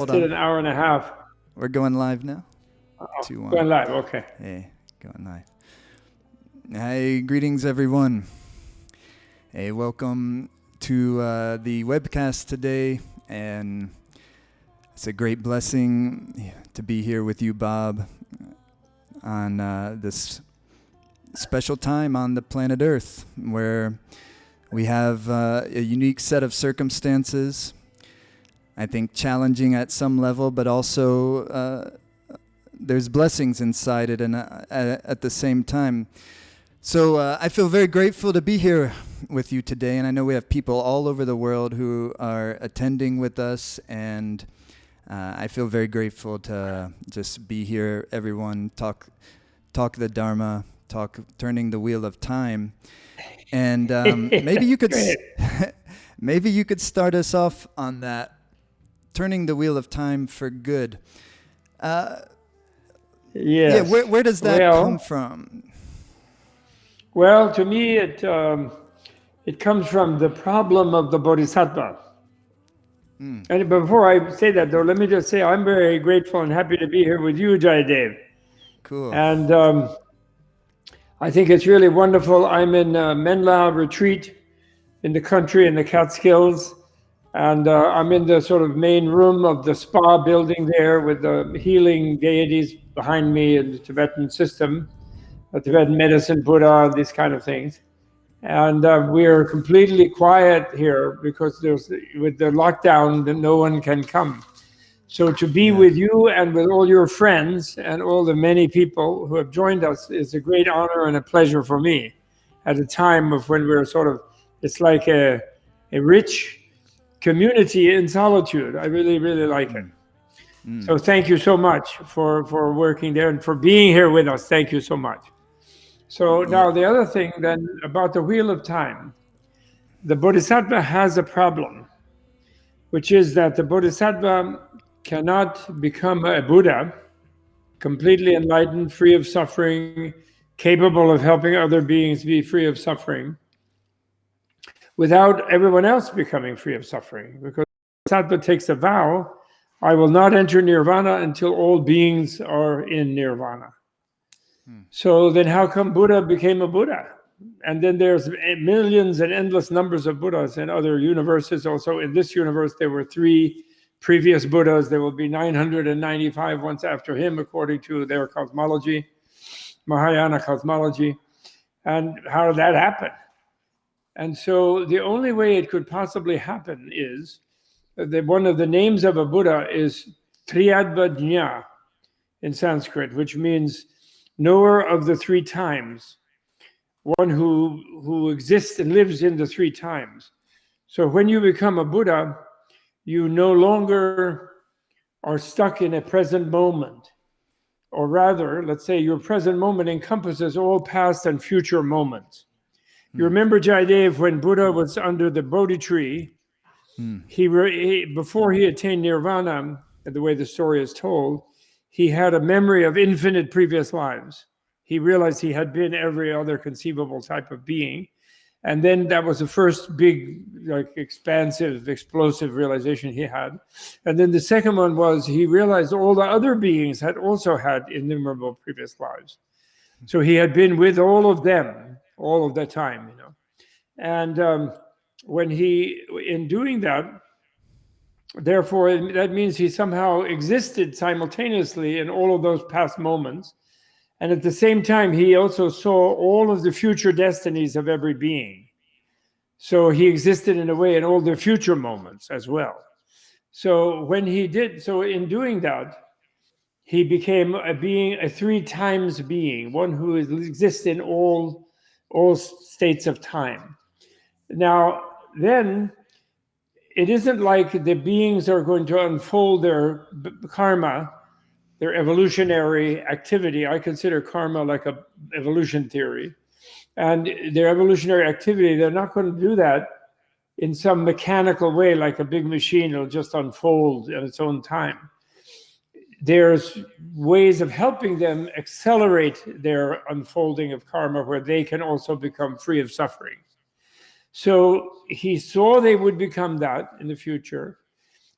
Hold Did on. an hour and a half. We're going live now. Oh, 2-1. going live. Okay. Hey, going live. Hey, greetings everyone. Hey, welcome to the webcast today, and it's a great blessing to be here with you, Bob, on this special time on the planet Earth, where we have a unique set of circumstances. I think challenging at some level, but also there's blessings inside it, and at the same time. So I feel very grateful to be here with you today, and I know we have people all over the world who are attending with us, and I feel very grateful to just be here. Everyone talk the Dharma, turning the wheel of time, and maybe you could maybe you could start us off on that. Turning the wheel of time for good. Yes. Yeah, where does that come from? Well, to me, it comes from the problem of the bodhisattva. And before I say that, though, let me just say I'm very grateful and happy to be here with you, Jayadev. Cool. And I think it's really wonderful. I'm in Menla retreat in the country, in the Catskills. And I'm in the sort of main room of the spa building there with the healing deities behind me in the Tibetan system, the Tibetan medicine, Buddha, these kind of things. And we're completely quiet here because with the lockdown, no one can come. So to be with you and with all your friends and all the many people who have joined us is a great honor and a pleasure for me at a time of when we're sort of, it's like a rich community in solitude. I really, really like it. So thank you so much for working there and for being here with us. Thank you so much. So now the other thing then about the wheel of time, the bodhisattva has a problem, which is that the bodhisattva cannot become a Buddha, completely enlightened, free of suffering, capable of helping other beings be free of suffering, without everyone else becoming free of suffering. Because the bodhisattva takes a vow, I will not enter nirvana until all beings are in nirvana. So then how come Buddha became a Buddha? And then there's millions and endless numbers of Buddhas in other universes. Also in this universe, there were 3 previous Buddhas. There will be 995 once after him, according to their cosmology, Mahayana cosmology. And how did that happen? And so the only way it could possibly happen is that one of the names of a Buddha is Triyadvajna in Sanskrit, which means knower of the 3 times, one who exists and lives in the 3 times. So when you become a Buddha, you no longer are stuck in a present moment. Or rather, let's say your present moment encompasses all past and future moments. You remember, Jayadev, when Buddha was under the Bodhi tree, before he attained nirvana, the way the story is told, he had a memory of infinite previous lives. He realized he had been every other conceivable type of being. And then that was the first big, like, expansive, explosive realization he had. And then the second one was he realized all the other beings had also had innumerable previous lives. So he had been with all of them all of the time, you know. And when in doing that, therefore, that means he somehow existed simultaneously in all of those past moments. And at the same time, he also saw all of the future destinies of every being. So he existed in a way in all the future moments as well. So in doing that, he became a being, a 3 times being, one who exists in all states of time. Now, then, it isn't like the beings are going to unfold their karma, their evolutionary activity. I consider karma like a evolution theory. And their evolutionary activity, they're not going to do that in some mechanical way, like a big machine will just unfold at its own time. There's ways of helping them accelerate their unfolding of karma where they can also become free of suffering. So he saw they would become that in the future.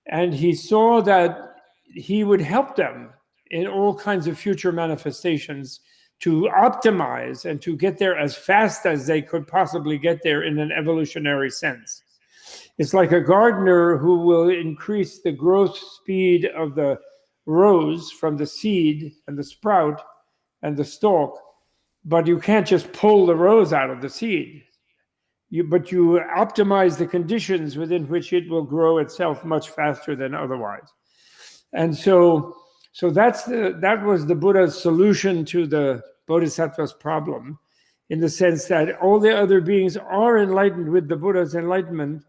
And he saw that he would help them in all kinds of future manifestations to optimize and to get there as fast as they could possibly get there in an evolutionary sense. It's like a gardener who will increase the growth speed of the rose from the seed and the sprout and the stalk, but you can't just pull the rose out of the seed. But you optimize the conditions within which it will grow itself much faster than otherwise. And so that was the Buddha's solution to the Bodhisattva's problem, in the sense that all the other beings are enlightened with the Buddha's enlightenment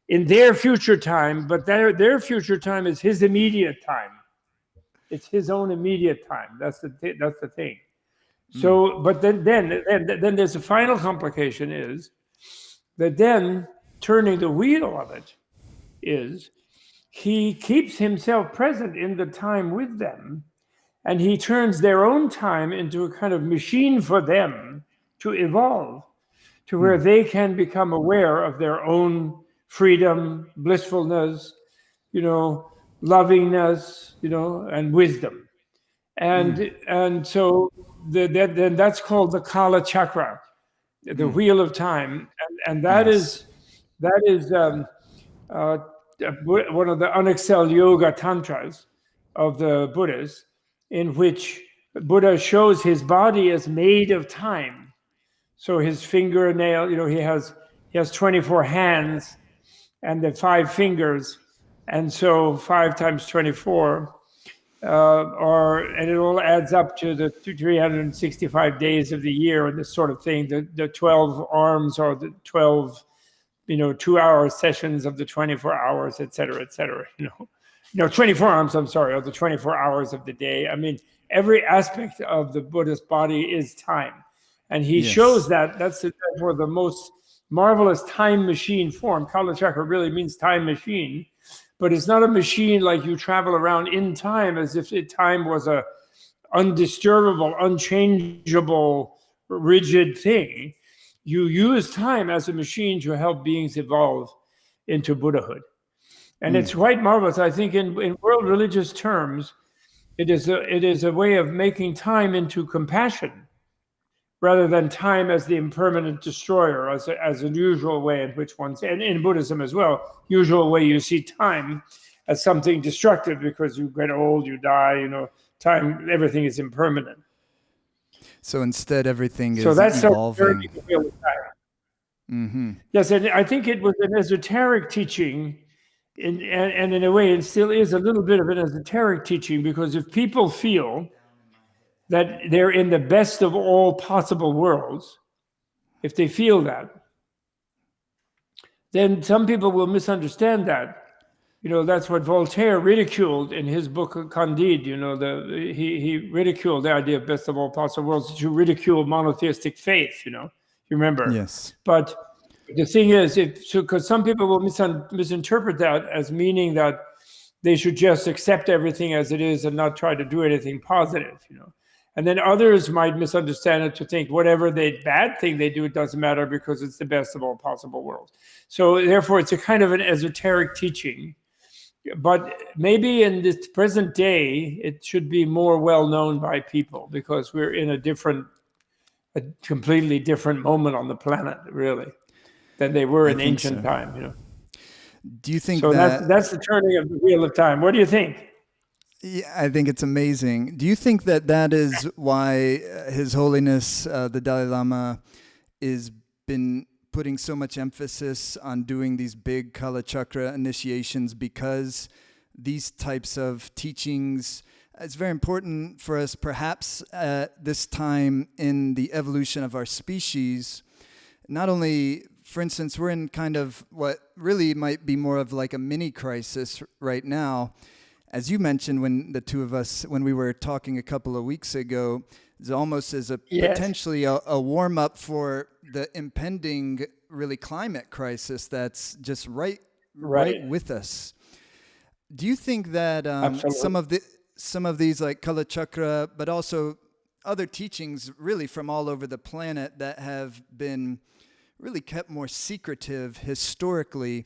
in their future time, but their future time is his immediate time. It's his own immediate time. That's the thing. So, but then there's a final complication, is that then turning the wheel of it is he keeps himself present in the time with them, and he turns their own time into a kind of machine for them to evolve to where they can become aware of their own freedom, blissfulness, lovingness, and wisdom. And so then that's called the Kala Chakra, the wheel of time, and that is one of the unexcelled yoga tantras of the Buddhists, in which Buddha shows his body as made of time. So his fingernail, he has 24 hands and the 5 fingers, and so 5 times 24. And it all adds up to the 365 days of the year and this sort of thing. The 12 arms are the 12, 2-hour sessions of the 24 hours, et cetera, et cetera. 24 arms, I'm sorry, of the 24 hours of the day. I mean, every aspect of the Buddhist body is time. And he shows that. That's therefore the most marvelous time machine form. Kala Chakra really means time machine. But it's not a machine like you travel around in time as if time was a undisturbable, unchangeable, rigid thing. You use time as a machine to help beings evolve into Buddhahood. And it's quite marvelous. I think in world religious terms, it is a way of making time into compassion, rather than time as the impermanent destroyer, as an usual way in which and in Buddhism as well, usual way you see time as something destructive because you get old, you die, time, everything is impermanent. So instead, everything is evolving. Mm-hmm. Yes, and I think it was an esoteric teaching, and in a way it still is a little bit of an esoteric teaching, because if people feel that they're in the best of all possible worlds, if they feel that, then some people will misunderstand that. That's what Voltaire ridiculed in his book Candide. He ridiculed the idea of best of all possible worlds to ridicule monotheistic faith. You remember? Yes. But the thing is, because some people will misinterpret that as meaning that they should just accept everything as it is and not try to do anything positive. And then others might misunderstand it to think whatever bad thing they do, it doesn't matter because it's the best of all possible worlds. So therefore, it's a kind of an esoteric teaching. But maybe in this present day, it should be more well known by people, because we're in a completely different moment on the planet, really, than they were in ancient time. Do you think so? That's the turning of the wheel of time. What do you think? Yeah, I think it's amazing. Do you think that is why His Holiness the Dalai Lama is been putting so much emphasis on doing these big Kala Chakra initiations, because these types of teachings, it's very important for us perhaps at this time in the evolution of our species, not only, for instance, we're in kind of what really might be more of like a mini crisis right now. As you mentioned, when we were talking a couple of weeks ago, it's almost as potentially a warm up for the impending really climate crisis that's just right with us. Do you think that some of these like Kala Chakra, but also other teachings really from all over the planet that have been really kept more secretive historically,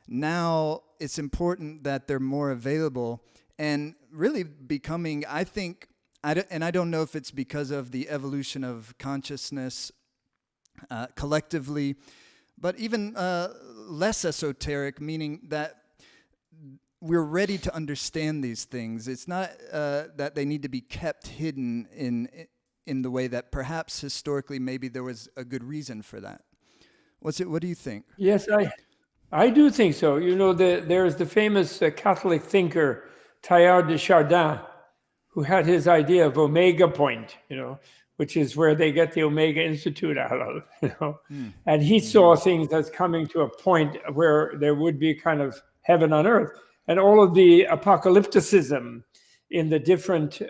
now it's important that they're more available? And really becoming, I think, and I don't know if it's because of the evolution of consciousness collectively, but even less esoteric, meaning that we're ready to understand these things. It's not that they need to be kept hidden in the way that perhaps historically maybe there was a good reason for that. What do you think? Yes, I do think so. There's the famous Catholic thinker Teilhard de Chardin, who had his idea of Omega Point, which is where they get the Omega Institute out of, And he saw things as coming to a point where there would be kind of heaven on earth. And all of the apocalypticism in the different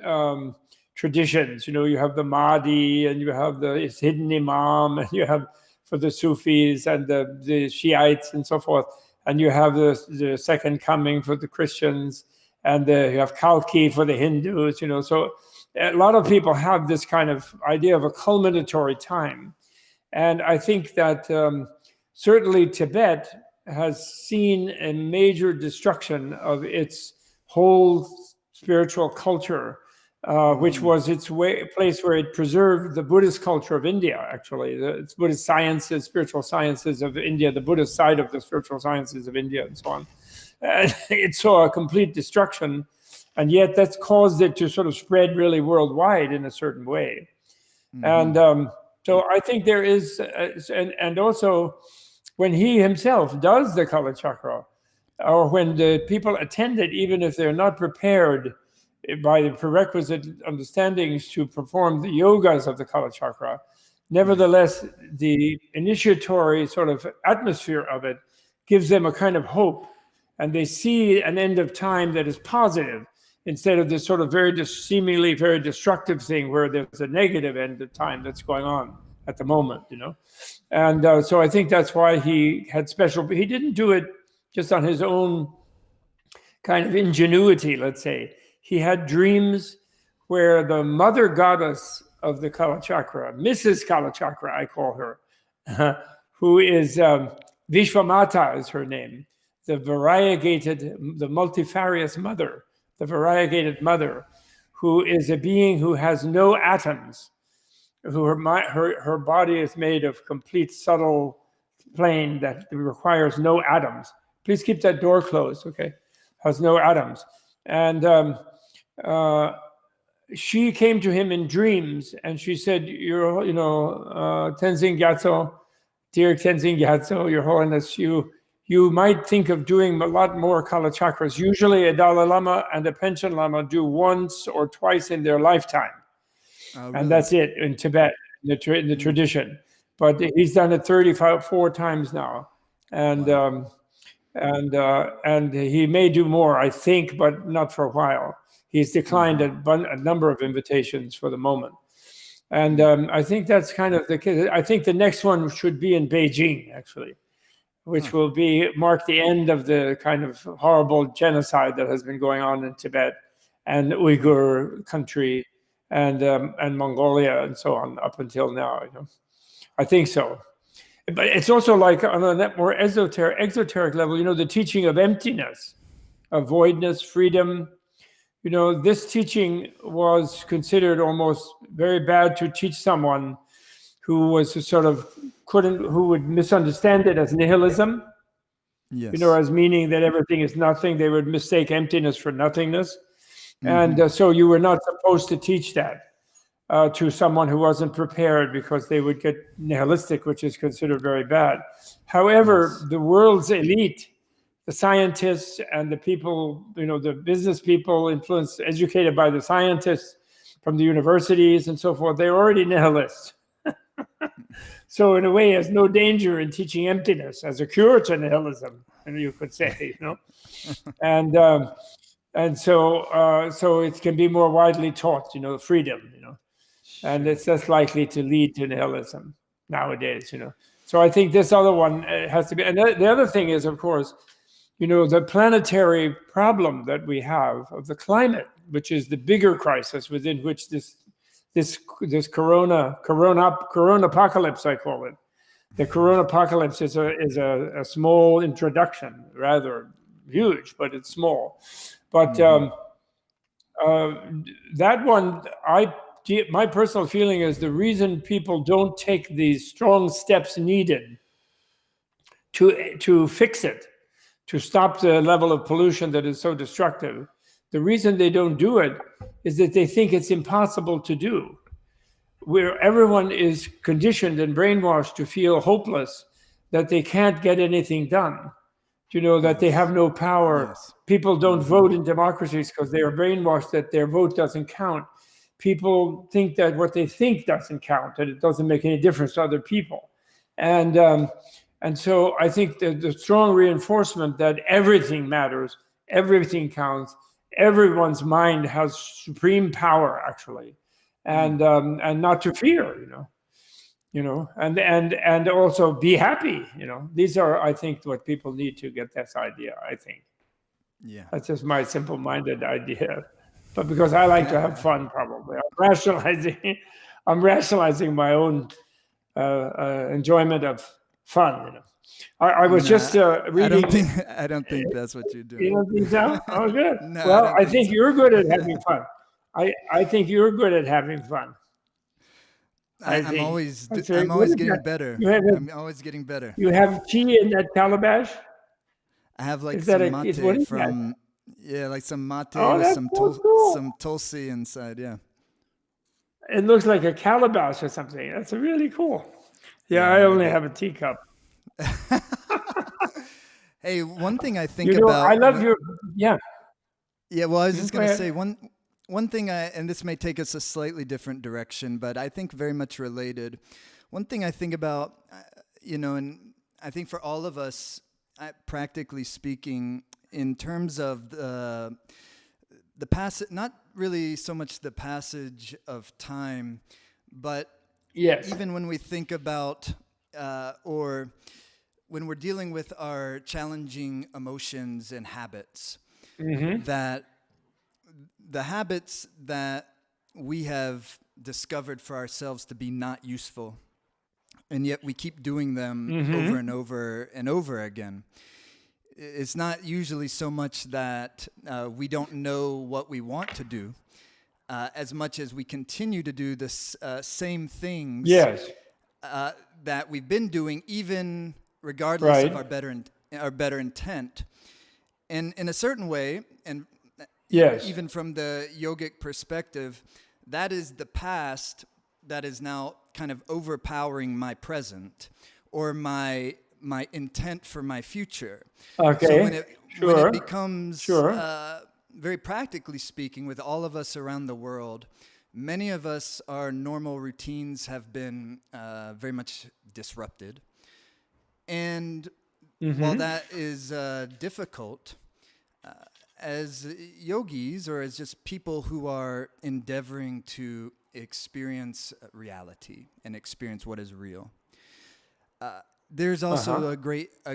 traditions, you have the Mahdi, and you have the hidden Imam, and you have for the Sufis and the Shiites and so forth, and you have the second coming for the Christians, and you have Kalki for the Hindus, So a lot of people have this kind of idea of a culminatory time. And I think that certainly Tibet has seen a major destruction of its whole spiritual culture, which was its place where it preserved the Buddhist culture of India, actually. It's Buddhist sciences, spiritual sciences of India, the Buddhist side of the spiritual sciences of India, and so on. It saw a complete destruction, and yet that's caused it to sort of spread really worldwide in a certain way. And so I think there is, and also when he himself does the Kala Chakra, or when the people attend it, even if they're not prepared by the prerequisite understandings to perform the yogas of the Kala Chakra, nevertheless, the initiatory sort of atmosphere of it gives them a kind of hope, and they see an end of time that is positive, instead of this sort of seemingly very destructive thing where there's a negative end of time that's going on at the moment, And so I think that's why he had he didn't do it just on his own kind of ingenuity, let's say. He had dreams where the mother goddess of the Kala Chakra, Mrs. Kala Chakra, I call her, who is Vishwamata is her name, the multifarious mother, the variegated mother, who is a being who has no atoms, who her body is made of complete subtle plane that requires no atoms. Please keep that door closed, okay? Has no atoms. And she came to him in dreams, and she said, Tenzin Gyatso, dear Tenzin Gyatso, Your Holiness, you might think of doing a lot more Kala Chakras. Usually a Dalai Lama and a Panchen Lama do once or twice in their lifetime. Really? And that's it in Tibet, in the tradition. But he's done it 34 times now. And wow. And he may do more, I think, but not for a while. He's declined a number of invitations for the moment. And I think that's kind of the case. I think the next one should be in Beijing, actually, which will mark the end of the kind of horrible genocide that has been going on in Tibet and Uyghur country and Mongolia and so on up until now. I think so. But it's also like on a more exoteric level, the teaching of emptiness, of voidness, freedom. This teaching was considered almost very bad to teach someone who was who would misunderstand it as nihilism. Yes. As meaning that everything is nothing. They would mistake emptiness for nothingness. And so you were not supposed to teach that to someone who wasn't prepared, because they would get nihilistic, which is considered very bad. However, the world's elite, the scientists and the people, the business people educated by the scientists from the universities and so forth, they're already nihilists. So in a way, there's no danger in teaching emptiness as a cure to nihilism, you could say, and so it can be more widely taught, freedom, and it's less likely to lead to nihilism nowadays, So I think this other one has to be. And the other thing is, of course, the planetary problem that we have of the climate, which is the bigger crisis within which this corona apocalypse, I call it. The corona apocalypse is a small introduction, rather huge, but it's small. But that one, my personal feeling is the reason people don't take the strong steps needed to fix it, to stop the level of pollution that is so destructive. The reason they don't do it is that they think it's impossible to do. Where everyone is conditioned and brainwashed to feel hopeless, that they can't get anything done, that they have no power. Yes. People don't vote in democracies because they are brainwashed that their vote doesn't count. People think that what they think doesn't count, that it doesn't make any difference to other people. And so I think that the strong reinforcement that everything matters, everything counts, everyone's mind has supreme power, actually, and not to fear, and also be happy. These are, I think, what people need to get this idea. I think. Yeah. That's just my simple-minded idea, but because I like to have fun, probably I'm rationalizing my own enjoyment of fun. I was just reading. I don't think that's what you're doing. You don't think so? Oh, good. No, well, I I think so. You're good at having fun. I think you're good at having fun. I'm always That's very I'm always good. getting better. You have, I'm always getting better. you have tea in that calabash? I have like Is that some what is that? from like some mate Oh, with that's some so cool. some tulsi inside. Yeah. It looks like a calabash or something. That's really cool. Yeah, I only have a teacup. Hey, one thing I think about. I love your. Yeah. Yeah, well, I was just Go gonna ahead. say one thing, and this may take us a slightly different direction, but I think very much related. One thing I think about, and I think for all of us, practically speaking, in terms of the passage, not really so much the passage of time, but Yes. even when we think about or when we're dealing with our challenging emotions and habits, that the habits that we have discovered for ourselves to be not useful, and yet we keep doing them over and over and over again. It's not usually so much that we don't know what we want to do, as much as we continue to do the same things Yes. that we've been doing, even regardless of Right. our better intent. And in a certain way, and Yes. even from the yogic perspective, that is the past that is now kind of overpowering my present or my intent for my future. Okay. So when Sure. it becomes, Sure. very practically speaking, with all of us around the world, many of us, our normal routines have been very much disrupted. And while that is difficult, as yogis or as just people who are endeavoring to experience reality and experience what is real, there's also a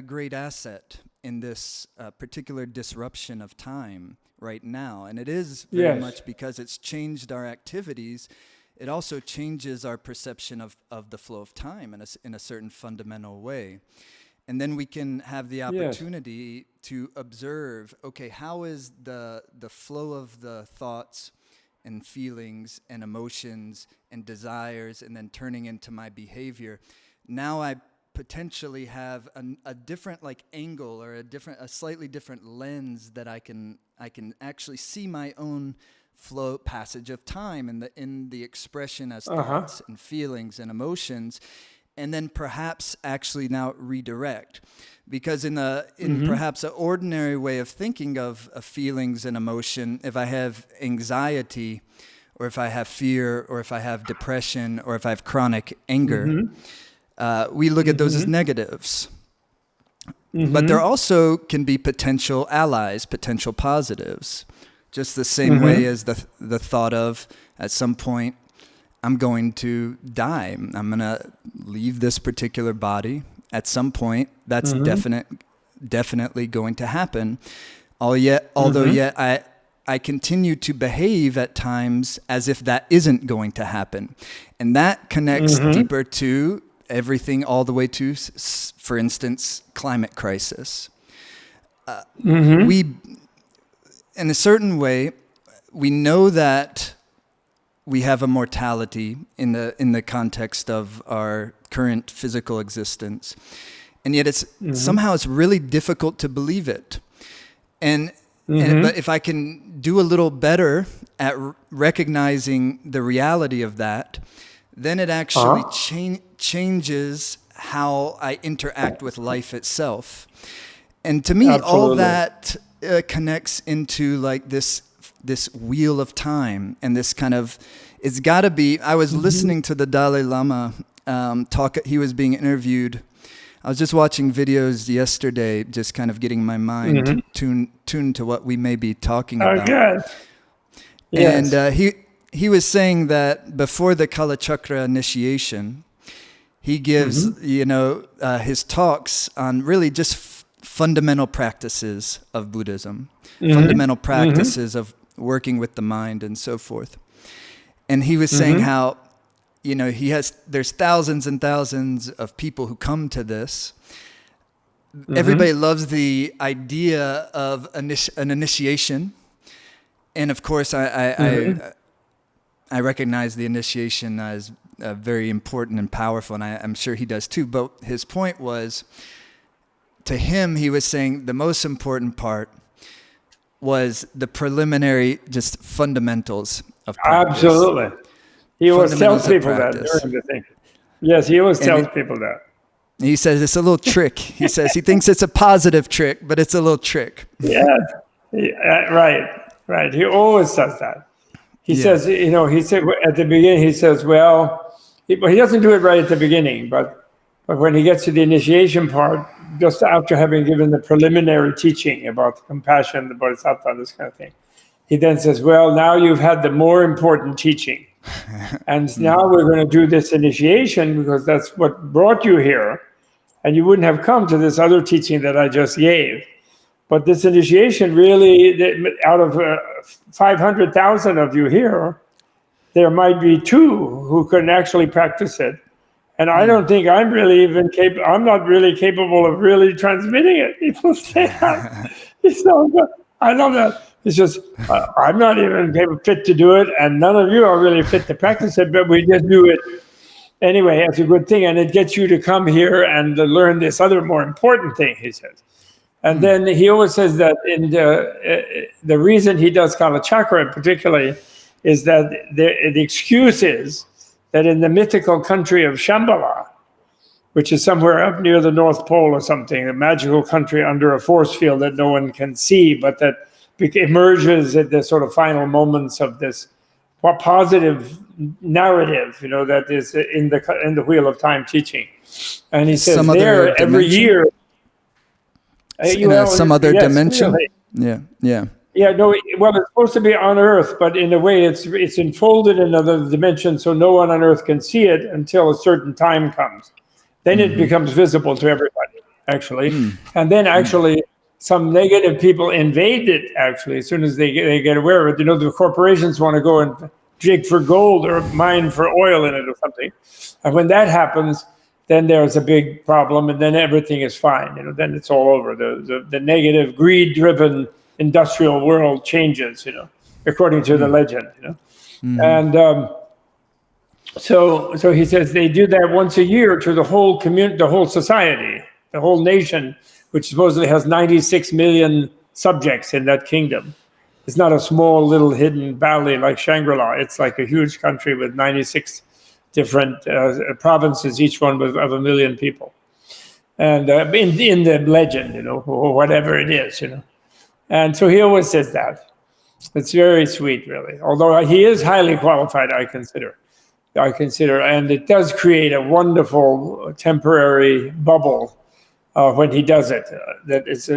great asset in this particular disruption of time right now. And it is very much because it's changed our activities. It also changes our perception of the flow of time in a certain fundamental way. And then we can have the opportunity to observe, okay, how is the flow of the thoughts and feelings and emotions and desires and then turning into my behavior. Now I potentially have a different angle or a slightly different lens that I can actually see my own flow passage of time in the expression as thoughts and feelings and emotions. And then perhaps actually now redirect, because in perhaps an ordinary way of thinking of feelings and emotion, if I have anxiety, or if I have fear, or if I have depression, or if I have chronic anger, we look at those as negatives. But there also can be potential allies, potential positives, just the same way as the thought of at some point, I'm going to die. I'm going to leave this particular body at some point. That's definitely going to happen. Although yet I continue to behave at times as if that isn't going to happen. And that connects deeper to everything all the way to, for instance, climate crisis. We, in a certain way, we know that we have a mortality in the context of our current physical existence, and yet somehow it's really difficult to believe it. And but if I can do a little better at recognizing the reality of that, then it actually changes how I interact with life itself. And to me, all that connects into like this wheel of time, and this kind of, it's got to be. I was listening to the Dalai Lama talk. He was being interviewed. I was just watching videos yesterday, just kind of getting my mind tuned to what we may be talking about. Good. Yes. And he was saying that before the Kala Chakra initiation, he gives his talks on really just fundamental practices of Buddhism, fundamental practices of working with the mind and so forth. And he was saying how, there's thousands and thousands of people who come to this. Everybody loves the idea of an initiation. And of course, I recognize the initiation as very important and powerful, and I'm sure he does too. But his point was, to him, he was saying the most important part was the preliminary, just fundamentals of practice. Absolutely. He always tells people that during the thing. Yes, he always tells people that. He says it's a little trick. He says he thinks it's a positive trick, but it's a little trick. Yeah, right. He always says that. He says, he said at the beginning, he says, he doesn't do it right at the beginning, but when he gets to the initiation part, just after having given the preliminary teaching about compassion, the bodhisattva, this kind of thing, he then says, now you've had the more important teaching. And now we're going to do this initiation because that's what brought you here. And you wouldn't have come to this other teaching that I just gave. But this initiation really, out of 500,000 of you here, there might be 2 who can actually practice it. And I don't think I'm really even capable. I'm not really capable of really transmitting it. People say that. I love that. It's just, I'm not even fit to do it, and none of you are really fit to practice it, but we just do it anyway. It's a good thing, and it gets you to come here and learn this other more important thing, he says. And then he always says that in the reason he does Kala Chakra particularly is that the excuse is that in the mythical country of Shambhala, which is somewhere up near the North Pole or something, a magical country under a force field that no one can see, but that emerges at the sort of final moments of this positive narrative, that is in the Wheel of Time teaching. And he says there every year. Some other dimension? Really. Yeah. Yeah, no, well, it's supposed to be on Earth, but in a way it's enfolded in another dimension, so no one on Earth can see it until a certain time comes. Then it becomes visible to everybody, actually. And then actually some negative people invade it, actually, as soon as they get aware of it. The corporations want to go and dig for gold or mine for oil in it or something. And when that happens, then there's a big problem, and then everything is fine. Then it's all over. The negative, greed-driven industrial world changes, according to the legend, And so he says they do that once a year to the whole community, the whole society, the whole nation, which supposedly has 96 million subjects in that kingdom. It's not a small little hidden valley like Shangri-La. It's like a huge country with 96 different provinces, each one of 1 million people. And in the legend, or whatever it is, And so he always says that. It's very sweet, really. Although he is highly qualified, I consider, and it does create a wonderful temporary bubble when he does it. That it's,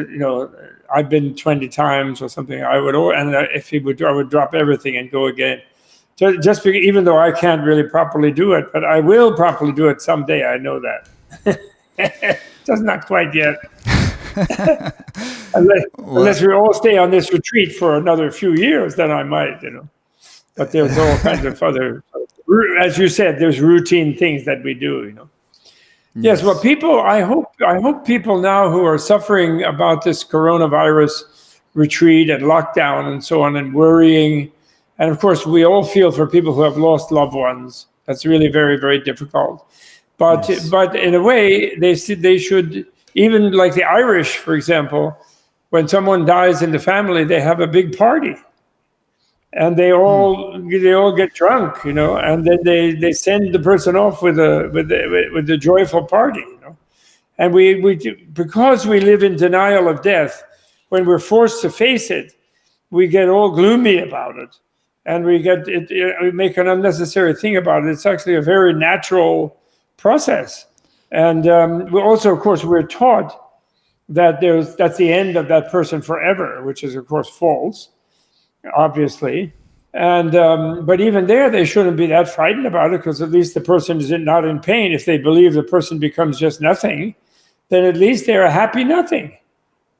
I've been 20 times or something. If he would, I would drop everything and go again. So just because, even though I can't really properly do it, but I will properly do it someday. I know that. Just not quite yet. Unless we all stay on this retreat for another few years, then I might, But there's all kinds of other, as you said, there's routine things that we do, Yes, well, I hope people now who are suffering about this coronavirus retreat and lockdown and so on and worrying And of course, we all feel for people who have lost loved ones. That's really very, very difficult. But Yes. but in a way, they should, even like the Irish, for example, when someone dies in the family, they have a big party, and they all get drunk, and then they send the person off with a joyful party, And because we live in denial of death, when we're forced to face it, we get all gloomy about it, and we make an unnecessary thing about it. It's actually a very natural process, and we also, of course, we're taught that that's the end of that person forever, which is, of course, false, obviously. And but even there, they shouldn't be that frightened about it, because at least the person is not in pain. If they believe the person becomes just nothing, then at least they're a happy nothing,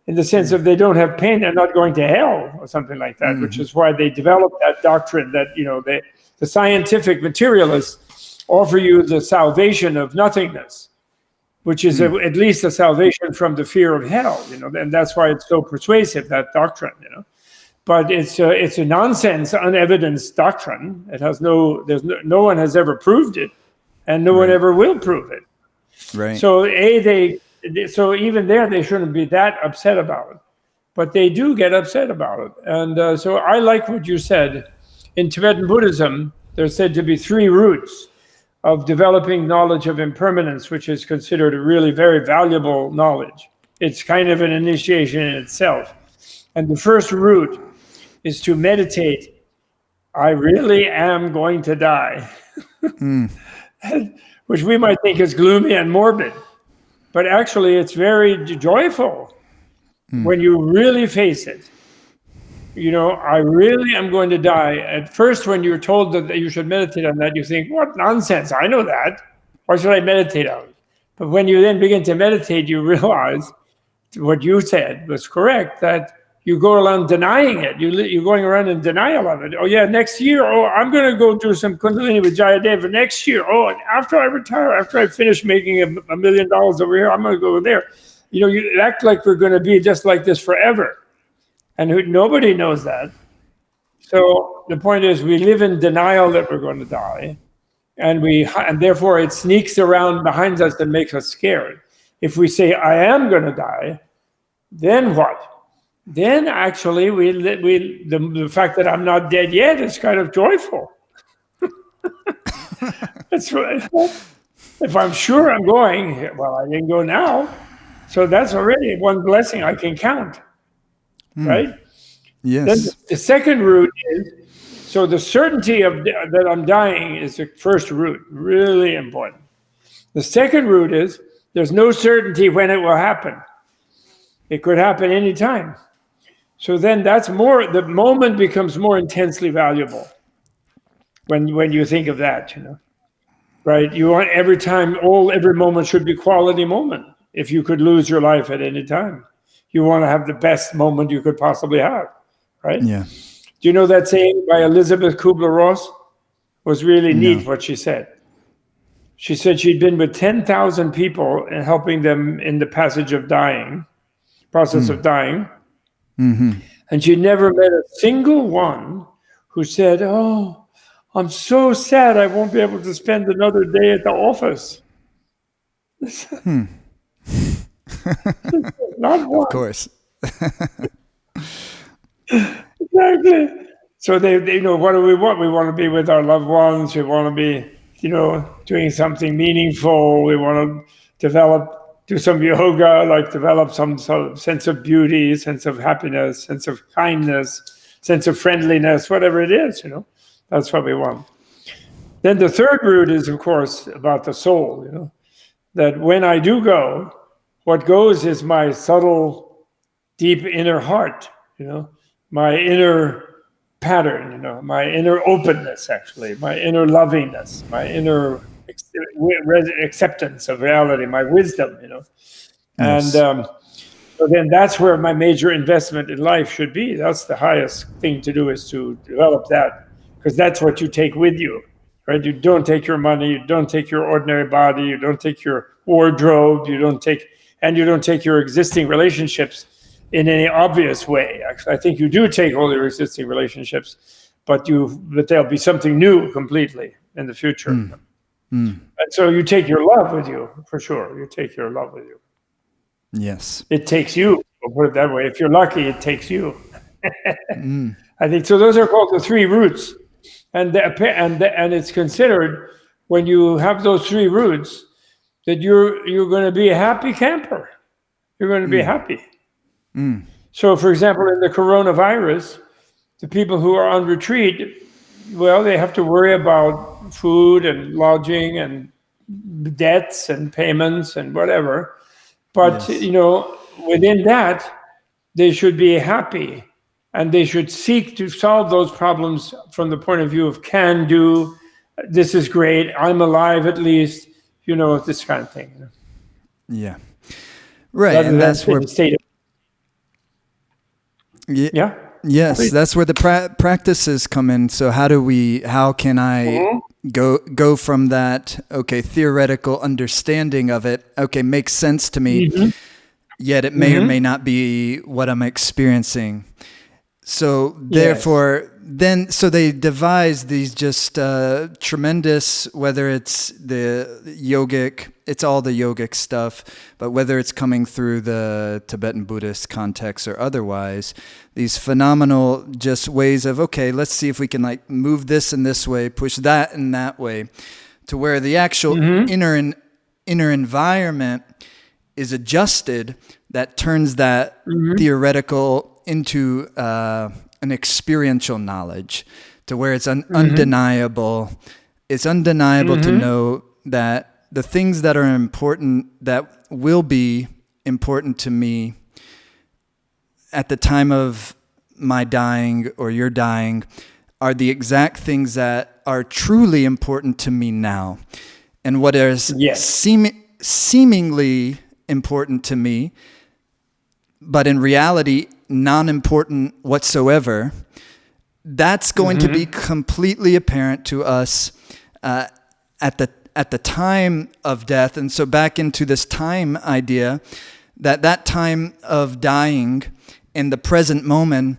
in the sense of they don't have pain, they're not going to hell or something like that, which is why they developed that doctrine that, the scientific materialists offer you the salvation of nothingness, which is at least a salvation from the fear of hell, and that's why it's so persuasive, that doctrine, But it's a nonsense, unevidenced doctrine. It has no one has ever proved it, and no one ever will prove it. Right. So so even there, they shouldn't be that upset about it, but they do get upset about it. And so I like what you said. In Tibetan Buddhism, there's said to be 3 roots of developing knowledge of impermanence, which is considered a really very valuable knowledge. It's kind of an initiation in itself. And the first root is to meditate. I really am going to die, which we might think is gloomy and morbid. But actually, it's very joyful when you really face it. I really am going to die. At first, when you're told that you should meditate on that, you think, what nonsense, I know that. Why should I meditate on it? But when you then begin to meditate, you realize what you said was correct, that you go around denying it. You're going around in denial of it. Oh, yeah, next year, I'm going to go do some Kundalini with Jayadeva next year. Oh, after I retire, after I finish making $1 million over here, I'm going to go there. You act like we're going to be just like this forever. And nobody knows that. So the point is, we live in denial that we're going to die. And therefore, it sneaks around behind us and makes us scared. If we say, I am going to die, then what? Then actually, the fact that I'm not dead yet is kind of joyful. That's right. If I'm sure I'm going, well, I didn't go now. So that's already one blessing I can count, right? Yes. Then the second root is, so the certainty that I'm dying is the first root, really important. The second root is, there's no certainty when it will happen. It could happen anytime. So then the moment becomes more intensely valuable when you think of that, right? You want every moment should be quality moment. If you could lose your life at any time, you want to have the best moment you could possibly have, right? Yeah. Do you know that saying by Elizabeth Kubler-Ross? Was really neat what she said. She said she'd been with 10,000 people and helping them in the process of dying. Mm-hmm. And she never met a single one who said, oh, I'm so sad I won't be able to spend another day at the office. Not one. Of course. Exactly. So they, what do we want? We want to be with our loved ones. We want to be, doing something meaningful. We want to do some yoga, like develop some sort of sense of beauty, sense of happiness, sense of kindness, sense of friendliness, whatever it is, that's what we want. Then the third root is, of course, about the soul, that when I do go, what goes is my subtle, deep inner heart, my inner pattern, my inner openness, actually, my inner lovingness, my inner acceptance of reality, my wisdom, Yes. And so then that's where my major investment in life should be. That's the highest thing to do, is to develop that, because that's what you take with you, right? You don't take your money, you don't take your ordinary body, you don't take your wardrobe, you don't take your existing relationships in any obvious way. Actually, I think you do take all your existing relationships, but there'll be something new completely in the future. And so you take your love with you, for sure. You take your love with you. Yes. It takes you. I'll put it that way. If you're lucky, it takes you. I think so. Those are called the three roots, and it's considered, when you have those three roots, that you're going to be a happy camper. You're going to be happy. So, for example, in the coronavirus, the people who are on retreat, well, they have to worry about food and lodging and debts and payments and whatever. But, within that, they should be happy, and they should seek to solve those problems from the point of view of can do, this is great, I'm alive at least, this kind of thing. Yeah. Right. And that's where... Yeah. Yes, please. That's where the practices come in. So how can I go from that, theoretical understanding of it, makes sense to me, yet it may or may not be what I'm experiencing. So therefore, so they devise these just tremendous, whether it's the yogic, it's all the yogic stuff, but whether it's coming through the Tibetan Buddhist context or otherwise, these phenomenal just ways of, let's see if we can move this in this way, push that in that way, to where the actual inner environment is adjusted, that turns that theoretical into an experiential knowledge, to where it's undeniable. It's undeniable to know that the things that are important, that will be important to me at the time of my dying or your dying, are the exact things that are truly important to me now. And what is seemingly important to me, but in reality, non-important whatsoever, that's going to be completely apparent to us at the time of death. And so back into this time idea, that time of dying and the present moment,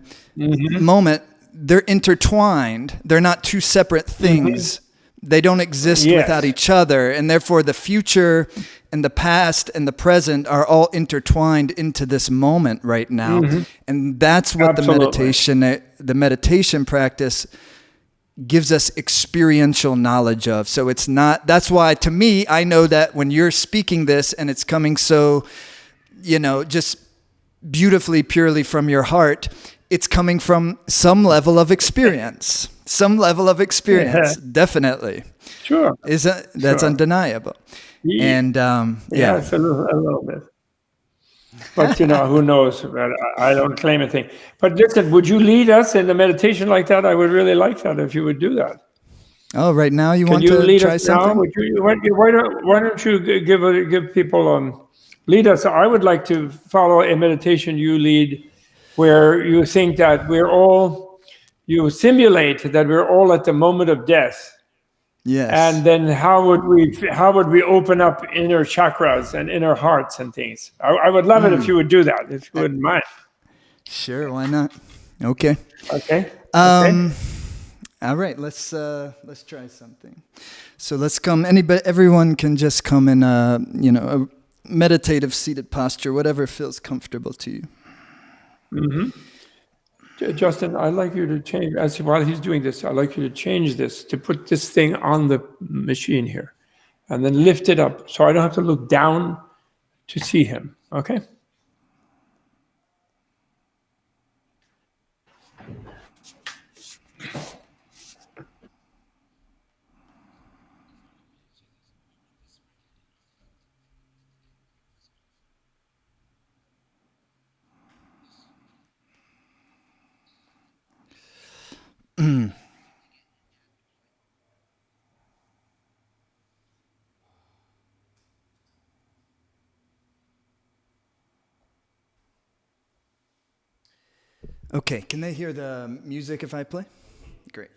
they're intertwined. They're not two separate things. They don't exist without each other. And therefore the future and the past and the present are all intertwined into this moment right now. And that's what the meditation practice gives us experiential knowledge of. So it's not, that's why to me, I know that when you're speaking this and it's coming so, just beautifully, purely from your heart, it's coming from some level of experience. Definitely. Sure. That's undeniable. And it's a little bit. But who knows? I don't claim a thing. But listen, would you lead us in a meditation like that? I would really like that if you would do that. Oh, right now you want to try something? Why don't you give people lead us? I would like to follow a meditation you lead, where you think that you simulate that we're all at the moment of death. Yes. And then how would we open up inner chakras and inner hearts and things? I would love it if you would do that, if you wouldn't mind. Sure, why not? Okay. Okay. All right, let's try something. So let's come. Everyone can just come in a meditative seated posture, whatever feels comfortable to you. Justin, I'd like you to change, while he's doing this, I'd like you to change this, to put this thing on the machine here, and then lift it up so I don't have to look down to see him, okay? Okay, can they hear the music if I play? Great.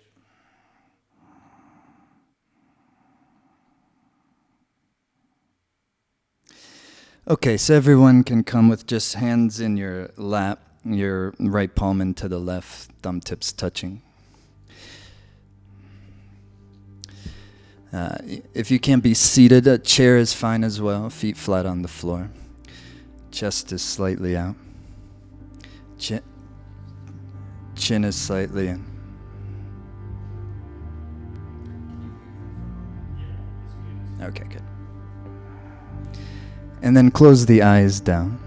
Okay, so everyone can come with just hands in your lap, your right palm into the left, thumb tips touching. If you can't be seated, a chair is fine as well. Feet flat on the floor. Chest is slightly out. Chin is slightly in. Okay, good. And then close the eyes down.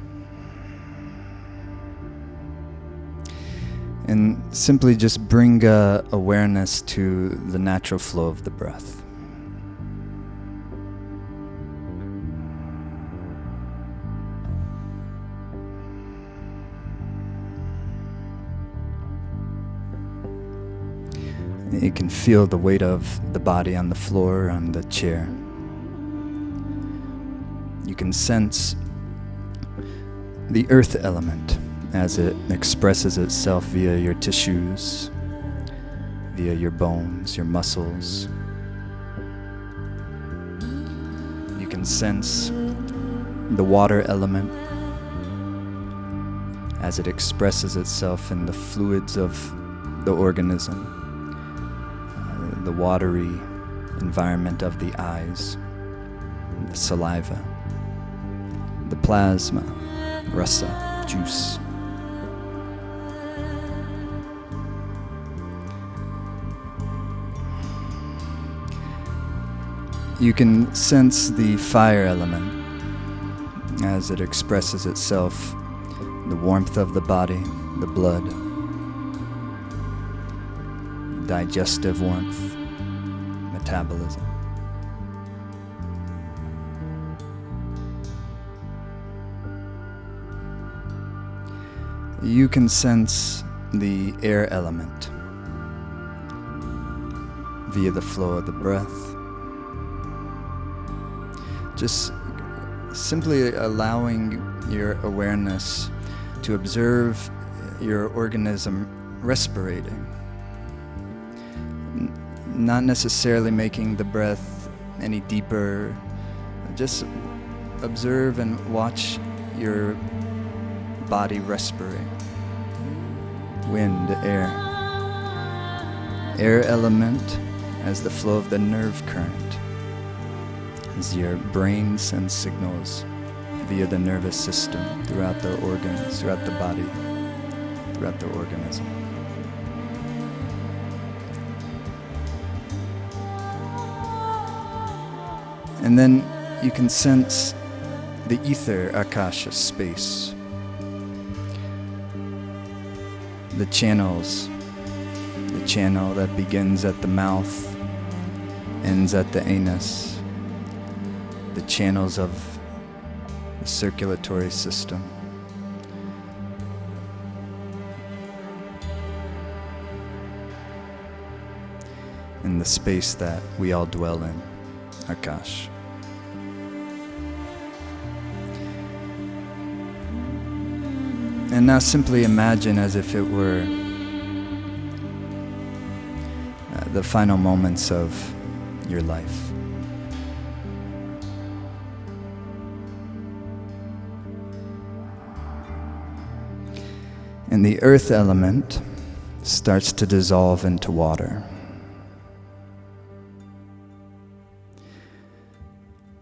And simply just bring awareness to the natural flow of the breath. You can feel the weight of the body on the floor, on the chair. You can sense the earth element as it expresses itself via your tissues, via your bones, your muscles. You can sense the water element as it expresses itself in the fluids of the organism, the watery environment of the eyes, the saliva, the plasma, rasa, juice. You can sense the fire element as it expresses itself, the warmth of the body, the blood, digestive warmth, metabolism. You can sense the air element via the flow of the breath. Just simply allowing your awareness to observe your organism respirating. Not necessarily making the breath any deeper. Just observe and watch your body respirate. Wind, air. Air element as the flow of the nerve current. As your brain sends signals via the nervous system throughout the organs, throughout the body, throughout the organism. And then you can sense the ether, akasha, space. The channels, the channel that begins at the mouth, ends at the anus. The channels of the circulatory system. In the space that we all dwell in, Akash. And now simply imagine as if it were the final moments of your life. And the earth element starts to dissolve into water.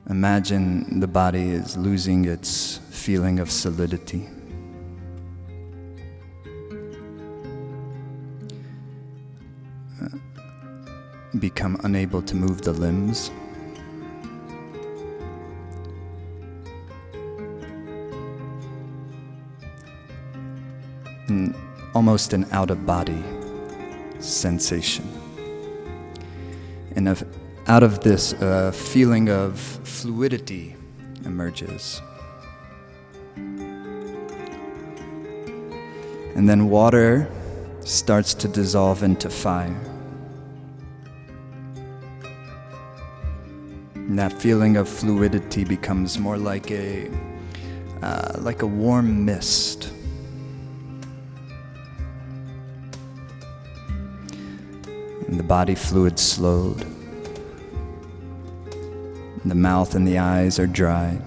Imagine the body is losing its feeling of solidity. Become unable to move the limbs. Almost an out-of-body sensation. And out of this, a feeling of fluidity emerges. And then water starts to dissolve into fire. And that feeling of fluidity becomes more like a warm mist. And the body fluid slowed. And the mouth and the eyes are dry.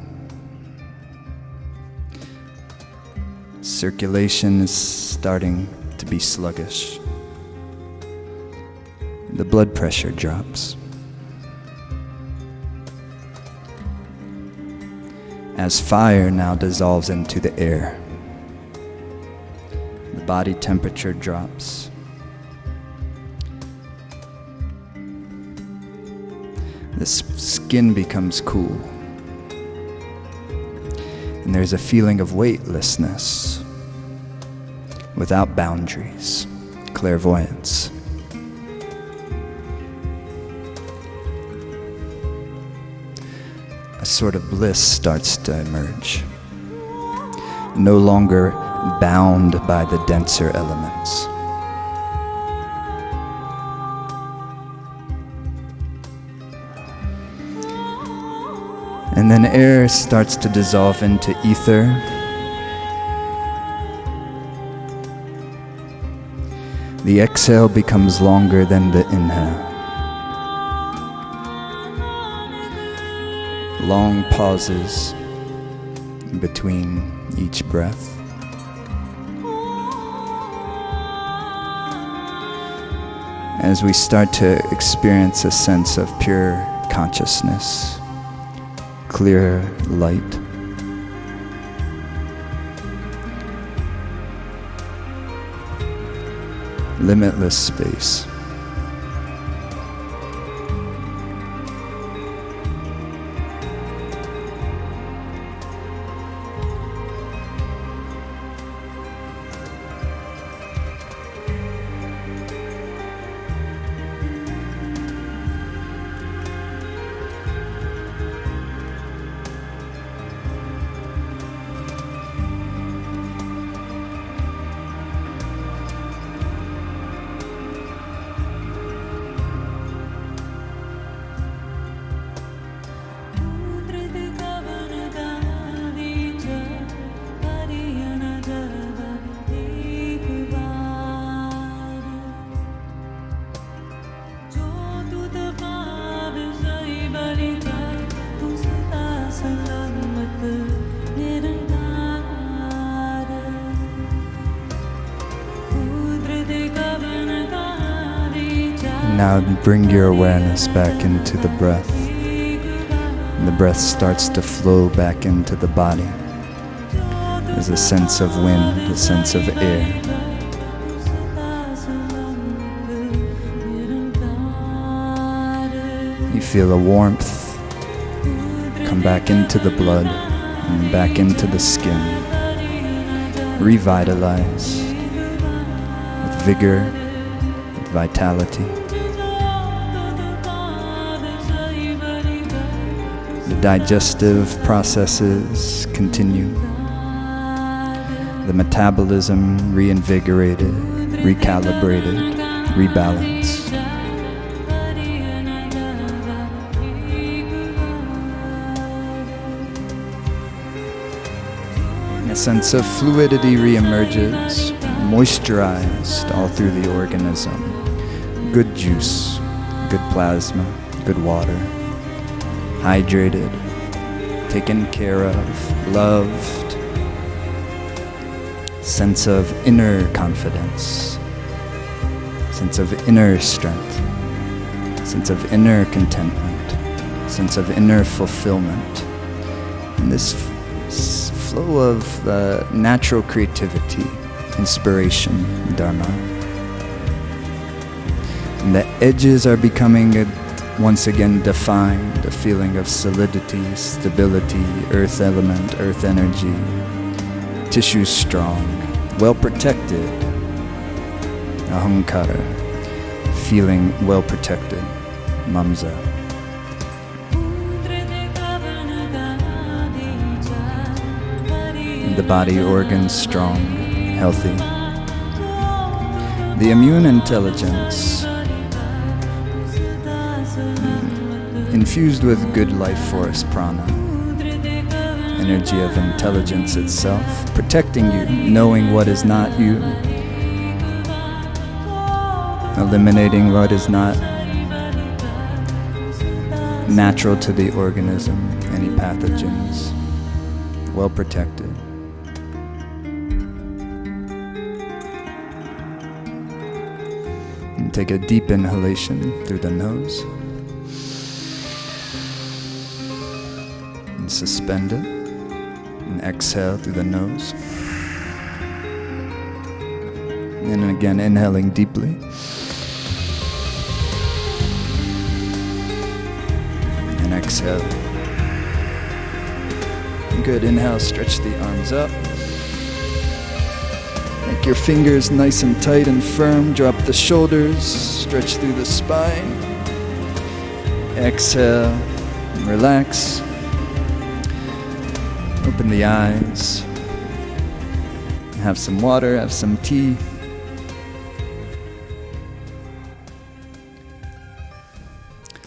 Circulation is starting to be sluggish. The blood pressure drops. as fire now dissolves into the air. The body temperature drops. The skin becomes cool. And there's a feeling of weightlessness, without boundaries, clairvoyance. A sort of bliss starts to emerge, no longer bound by the denser elements. And then air starts to dissolve into ether. The exhale becomes longer than the inhale. Long pauses between each breath. As we start to experience a sense of pure consciousness, clear light. Limitless space. Now bring your awareness back into the breath. And the breath starts to flow back into the body. There's a sense of wind, a sense of air. You feel a warmth come back into the blood and back into the skin. Revitalize with vigor, with vitality. The digestive processes continue. The metabolism reinvigorated, recalibrated, rebalanced. A sense of fluidity reemerges, moisturized all through the organism. Good juice, good plasma, good water. Hydrated, taken care of, loved. Sense of inner confidence, sense of inner strength, sense of inner contentment, sense of inner fulfillment. And this flow of natural creativity, inspiration, dharma. And the edges are becoming once again defined, a feeling of solidity, stability, earth element, earth energy, tissue strong, well protected, ahankara, feeling well protected, mamsa. The body organs strong, healthy. The immune intelligence infused with good life force prana, energy of intelligence itself, protecting you, knowing what is not you, eliminating what is not natural to the organism, any pathogens, well protected. And take a deep inhalation through the nose. And suspend it. And exhale through the nose. And again, inhaling deeply. And exhale. Good. Inhale, stretch the arms up. Make your fingers nice and tight and firm. Drop the shoulders. Stretch through the spine. Exhale. Relax. Open the eyes. Have some water, have some tea.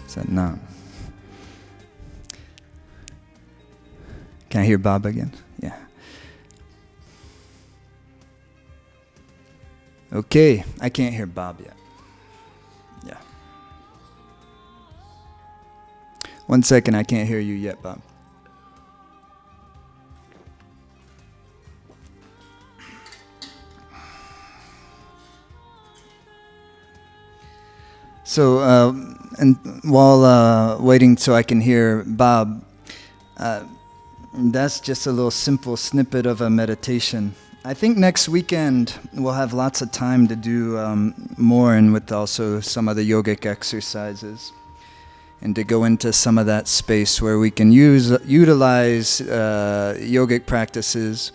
Is that not? Can I hear Bob again? Yeah. Okay, I can't hear Bob yet. Yeah. 1 second, I can't hear you yet, Bob. So, and while waiting so I can hear Bob, that's just a little simple snippet of a meditation. I think next weekend we'll have lots of time to do more, and with also some of the yogic exercises, and to go into some of that space where we can utilize yogic practices.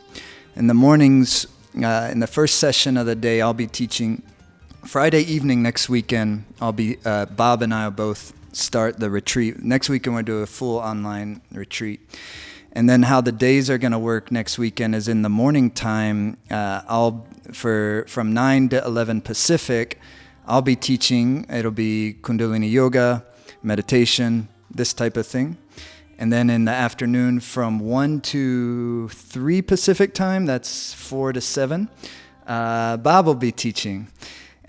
In the mornings, in the first session of the day, I'll be teaching. Friday evening next weekend, I'll be Bob and I will both start the retreat. Next weekend we'll do a full online retreat. And then how the days are going to work next weekend is in the morning time, from 9 to 11 Pacific, I'll be teaching. It'll be Kundalini Yoga, meditation, this type of thing. And then in the afternoon from 1 to 3 Pacific time, that's 4 to 7, Bob will be teaching.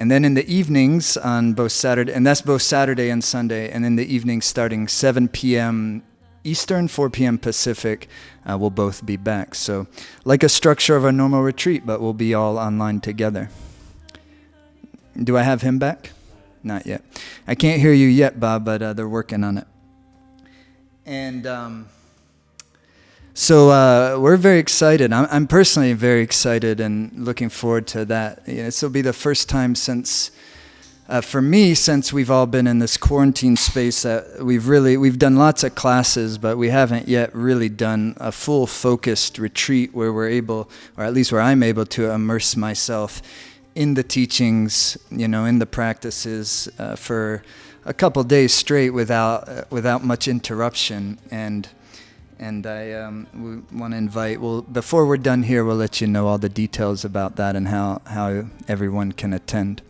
And then in the evenings on both Saturday, and that's both Saturday and Sunday, and in the evenings starting 7 p.m. Eastern, 4 p.m. Pacific, we'll both be back. So like a structure of a normal retreat, but we'll be all online together. Do I have him back? Not yet. I can't hear you yet, Bob, but they're working on it. And so we're very excited. I'm personally very excited and looking forward to that. This will be the first time since, for me, since we've all been in this quarantine space that we've done lots of classes, but we haven't yet really done a full focused retreat where we're able, or at least where I'm able to immerse myself in the teachings, in the practices for a couple days straight without much interruption. And I want to invite, before we're done here, we'll let you know all the details about that and how everyone can attend.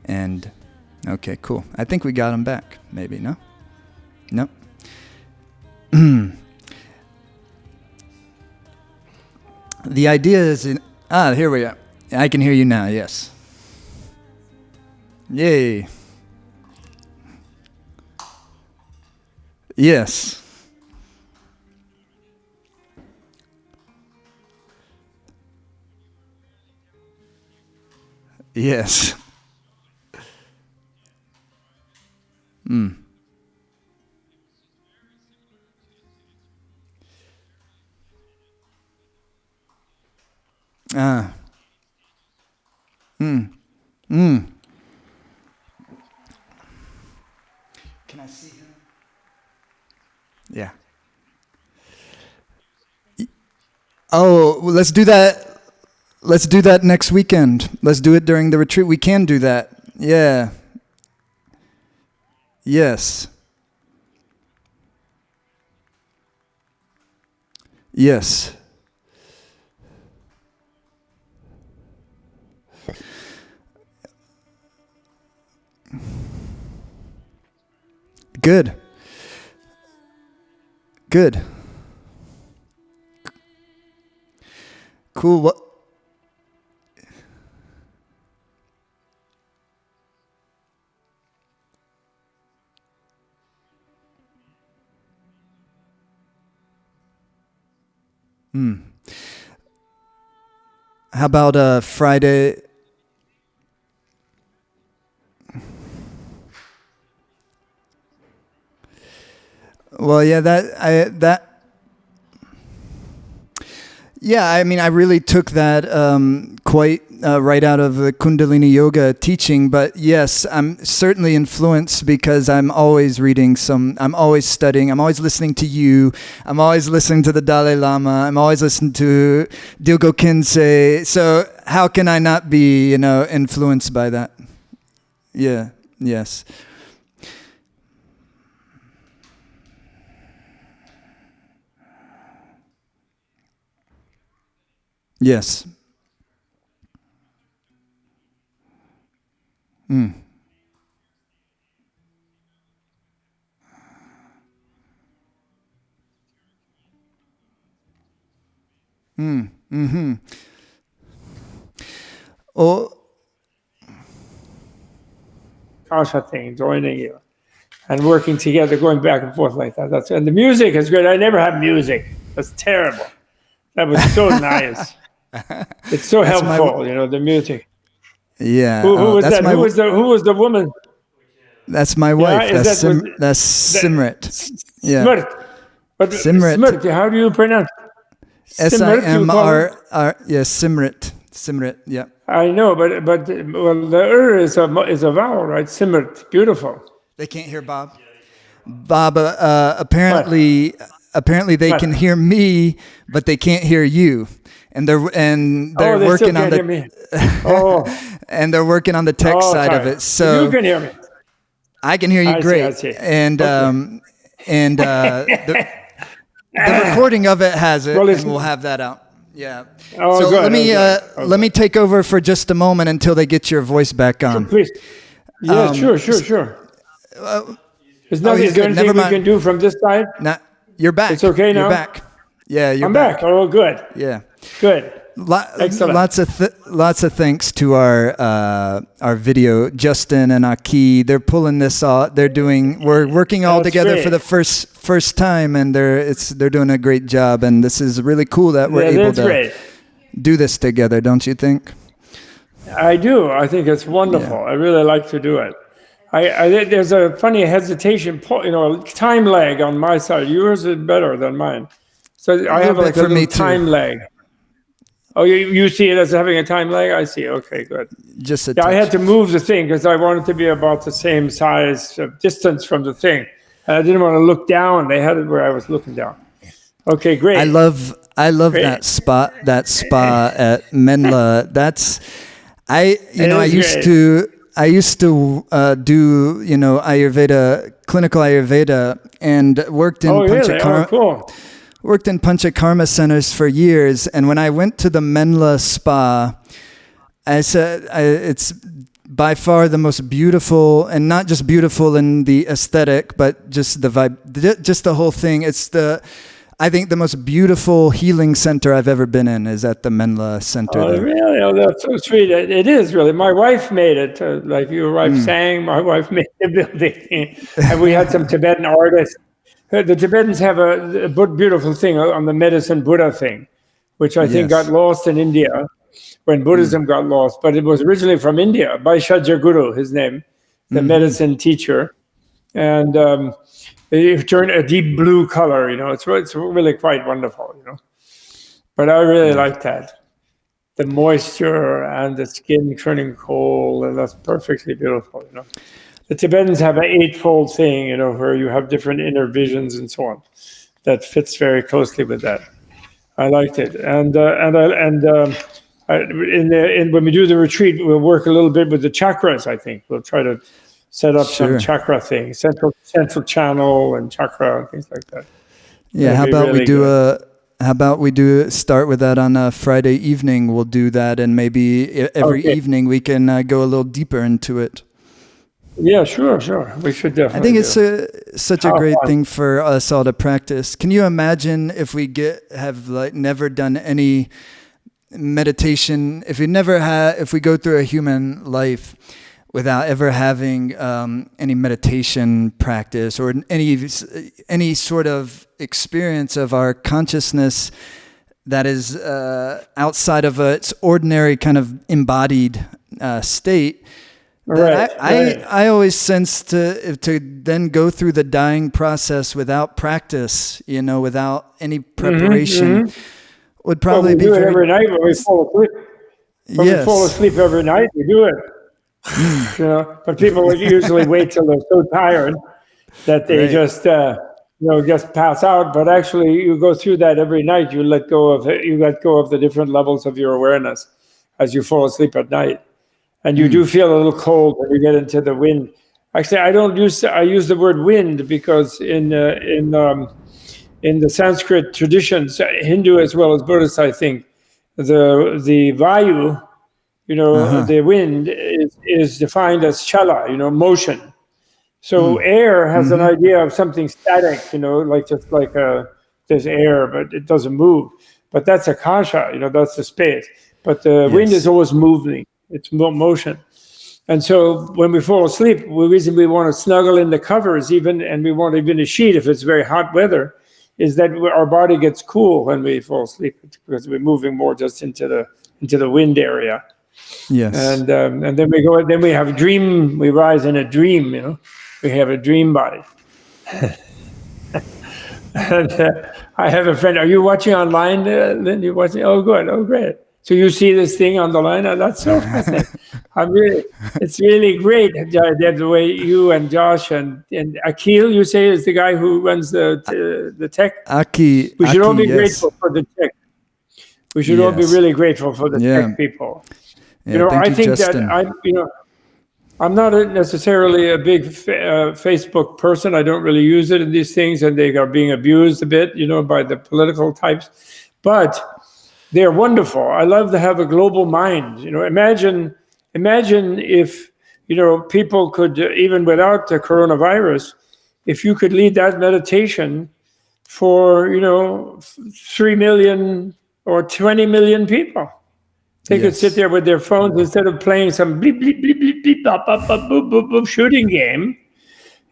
And, okay, cool. I think we got him back, maybe, no? No? The idea is, here we are. I can hear you now, yes. Yay. Yes. Yes. Can I see him? Yeah. Oh, well, let's do that. Let's do that next weekend. Let's do it during the retreat. We can do that. Yeah. Yes. Yes. Good. Good. Cool. What? How about Friday? Well, yeah, Yeah, I mean, I really took that quite right out of the Kundalini Yoga teaching. But yes, I'm certainly influenced because I'm always reading I'm always studying, I'm always listening to you, I'm always listening to the Dalai Lama, I'm always listening to Dilgo Khyentse. So how can I not be, influenced by that? Yeah, yes. Yes. Mm. Mm. Mm-hmm. Oh, Kasha thing, joining you and working together, going back and forth like that. And the music is good. I never had music. That's terrible. That was so nice. It's so that's my helpful, the music. yeah. Who was That's that? my Who was the woman? that's my Yeah, wife. is That's that was that's Simrit. Yeah, Smrt? But Simrit. Smrt, how do you pronounce Simrt? You call it? SIMR. Yeah, Simrit. Simrit. Yeah. I know, but well, the is a vowel, right? Simrt, beautiful. They can't hear Bob. Bob. What? Apparently they What? can hear me, but they can't hear you. And they're Oh, they still working on can't hear me. Oh, and they're working on the tech side of sorry. it. So You can hear me. I can hear you I see, great. I see. And Okay. the recording of it has it, Well, and we'll have that out. Yeah. Oh, So good. let me take over for just a moment until they get your voice back on. Please. Yeah, sure. Is he's there good. Never anything we mind. can do from this side? Now, you're back. It's okay now? You're back. Yeah, you're I'm back. Oh, good. Yeah. Good. Excellent. Lots of thanks to our video, Justin and Aki. They're pulling this off. We're working all That's together great. for the first time, and they're doing a great job. And this is really cool that we're Yeah, able that's to great. do this together. Don't you think? I do. I think it's wonderful. I really like to do it. There's a funny hesitation, time lag on my side. Yours is better than mine. So I have bit like a for me little too. time lag. Oh, you see it as having a time lag? I see. Okay, good. Just a Yeah, I touch. had to move the thing because I wanted to be about the same size distance from the thing. And I didn't want to look down. They had it where I was looking down. Okay, great. I love Great. that spa at Menla. I used to do Ayurveda, clinical Ayurveda, and worked in Oh, really? Panchakarma. Oh, cool. Worked in Panchakarma centers for years, and when I went to the Menla spa, I said it's by far the most beautiful, and not just beautiful in the aesthetic, but just the vibe, just the whole thing. I think the most beautiful healing center I've ever been in is at the Menla Center. Oh, there. really? Oh, that's so sweet. It is really. My wife made it. Like your wife sang, my wife made the building. And we had some Tibetan artists. The Tibetans have a beautiful thing on the medicine Buddha thing, which I think Yes. got lost in India when Buddhism got lost. But it was originally from India, by Guru, his name, the medicine teacher. And it turned a deep blue color, It's really quite wonderful, But I really like that. The moisture and the skin turning cold, and that's perfectly beautiful, The Tibetans have an eightfold thing, where you have different inner visions and so on. That fits very closely with that. I liked it, when we do the retreat, we'll work a little bit with the chakras. I think we'll try to set up some Sure. chakra things, central channel and chakra and things like that. Yeah. That'd be really good. How about we do start with that on a Friday evening? We'll do that, and maybe every Okay. evening we can go a little deeper into it. Yeah, sure. We should definitely. I think it's such a How great fun. thing for us all to practice. Can you imagine if we have never done any meditation? If we go through a human life without ever having any meditation practice or any sort of experience of our consciousness that is outside of its ordinary kind of embodied state. Right. I always sense to then go through the dying process without practice, without any preparation, would Well, probably we be do it very. every night when we fall asleep. When we fall Yes. asleep every night, we do it. But people would usually wait till they're so tired that they Right. just pass out. But actually, you go through that every night. You let go of it. You let go of the different levels of your awareness as you fall asleep at night, and you do feel a little cold when you get into the wind. Actually, I use the word wind because in the Sanskrit traditions, Hindu as well as Buddhist, I think, the vayu, the wind is defined as chala, motion. So air has an idea of something static, like just like there's air, but it doesn't move. But that's akasha, that's the space. But the wind is always moving. It's motion. And so when we fall asleep, the reason we want to snuggle in the covers and we want even a sheet if it's very hot weather, is that our body gets cool when we fall asleep because we're moving more just into the wind area. Yes. And then we have a dream. We rise in a dream. We have a dream body. And I have a friend. Are you watching online, Lynn? You watching? Oh, good. Oh, great. So you see this thing on the line? Oh, that's so fascinating. It's really great the way you and Josh and Akil, you say, is the guy who runs the tech. Aki. We should all be yes. grateful for the tech. We should all be really grateful for the tech people. Yeah, thank I you, think Justin. that I'm not necessarily a big Facebook person. I don't really use it in these things, and they are being abused a bit, by the political types. But they're wonderful. I love to have a global mind. Imagine if people could, even without the coronavirus, if you could lead that meditation for 3 million or 20 million people. They could sit there with their phones instead of playing some bleep, bleep, bleep, bleep, bleep, bop, bop, bop, boop, boop, boop, shooting game.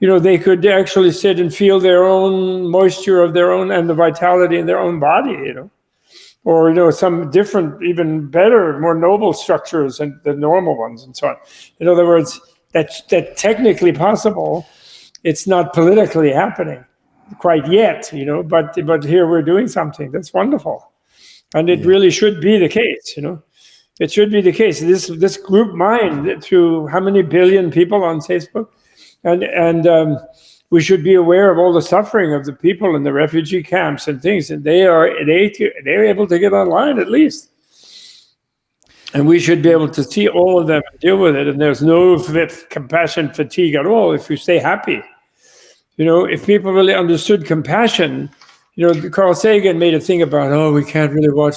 They could actually sit and feel their own moisture of their own and the vitality in their own body, or, some different, even better, more noble structures than the normal ones and so on. In other words, that's technically possible. It's not politically happening quite yet, but here we're doing something that's wonderful. And it really should be the case, It should be the case. This group mind through how many billion people on Facebook, and we should be aware of all the suffering of the people in the refugee camps and things, and they're able to get online at least, and we should be able to see all of them and deal with it. And there's no compassion fatigue at all if you stay happy. If people really understood compassion, Carl Sagan made a thing about, we can't really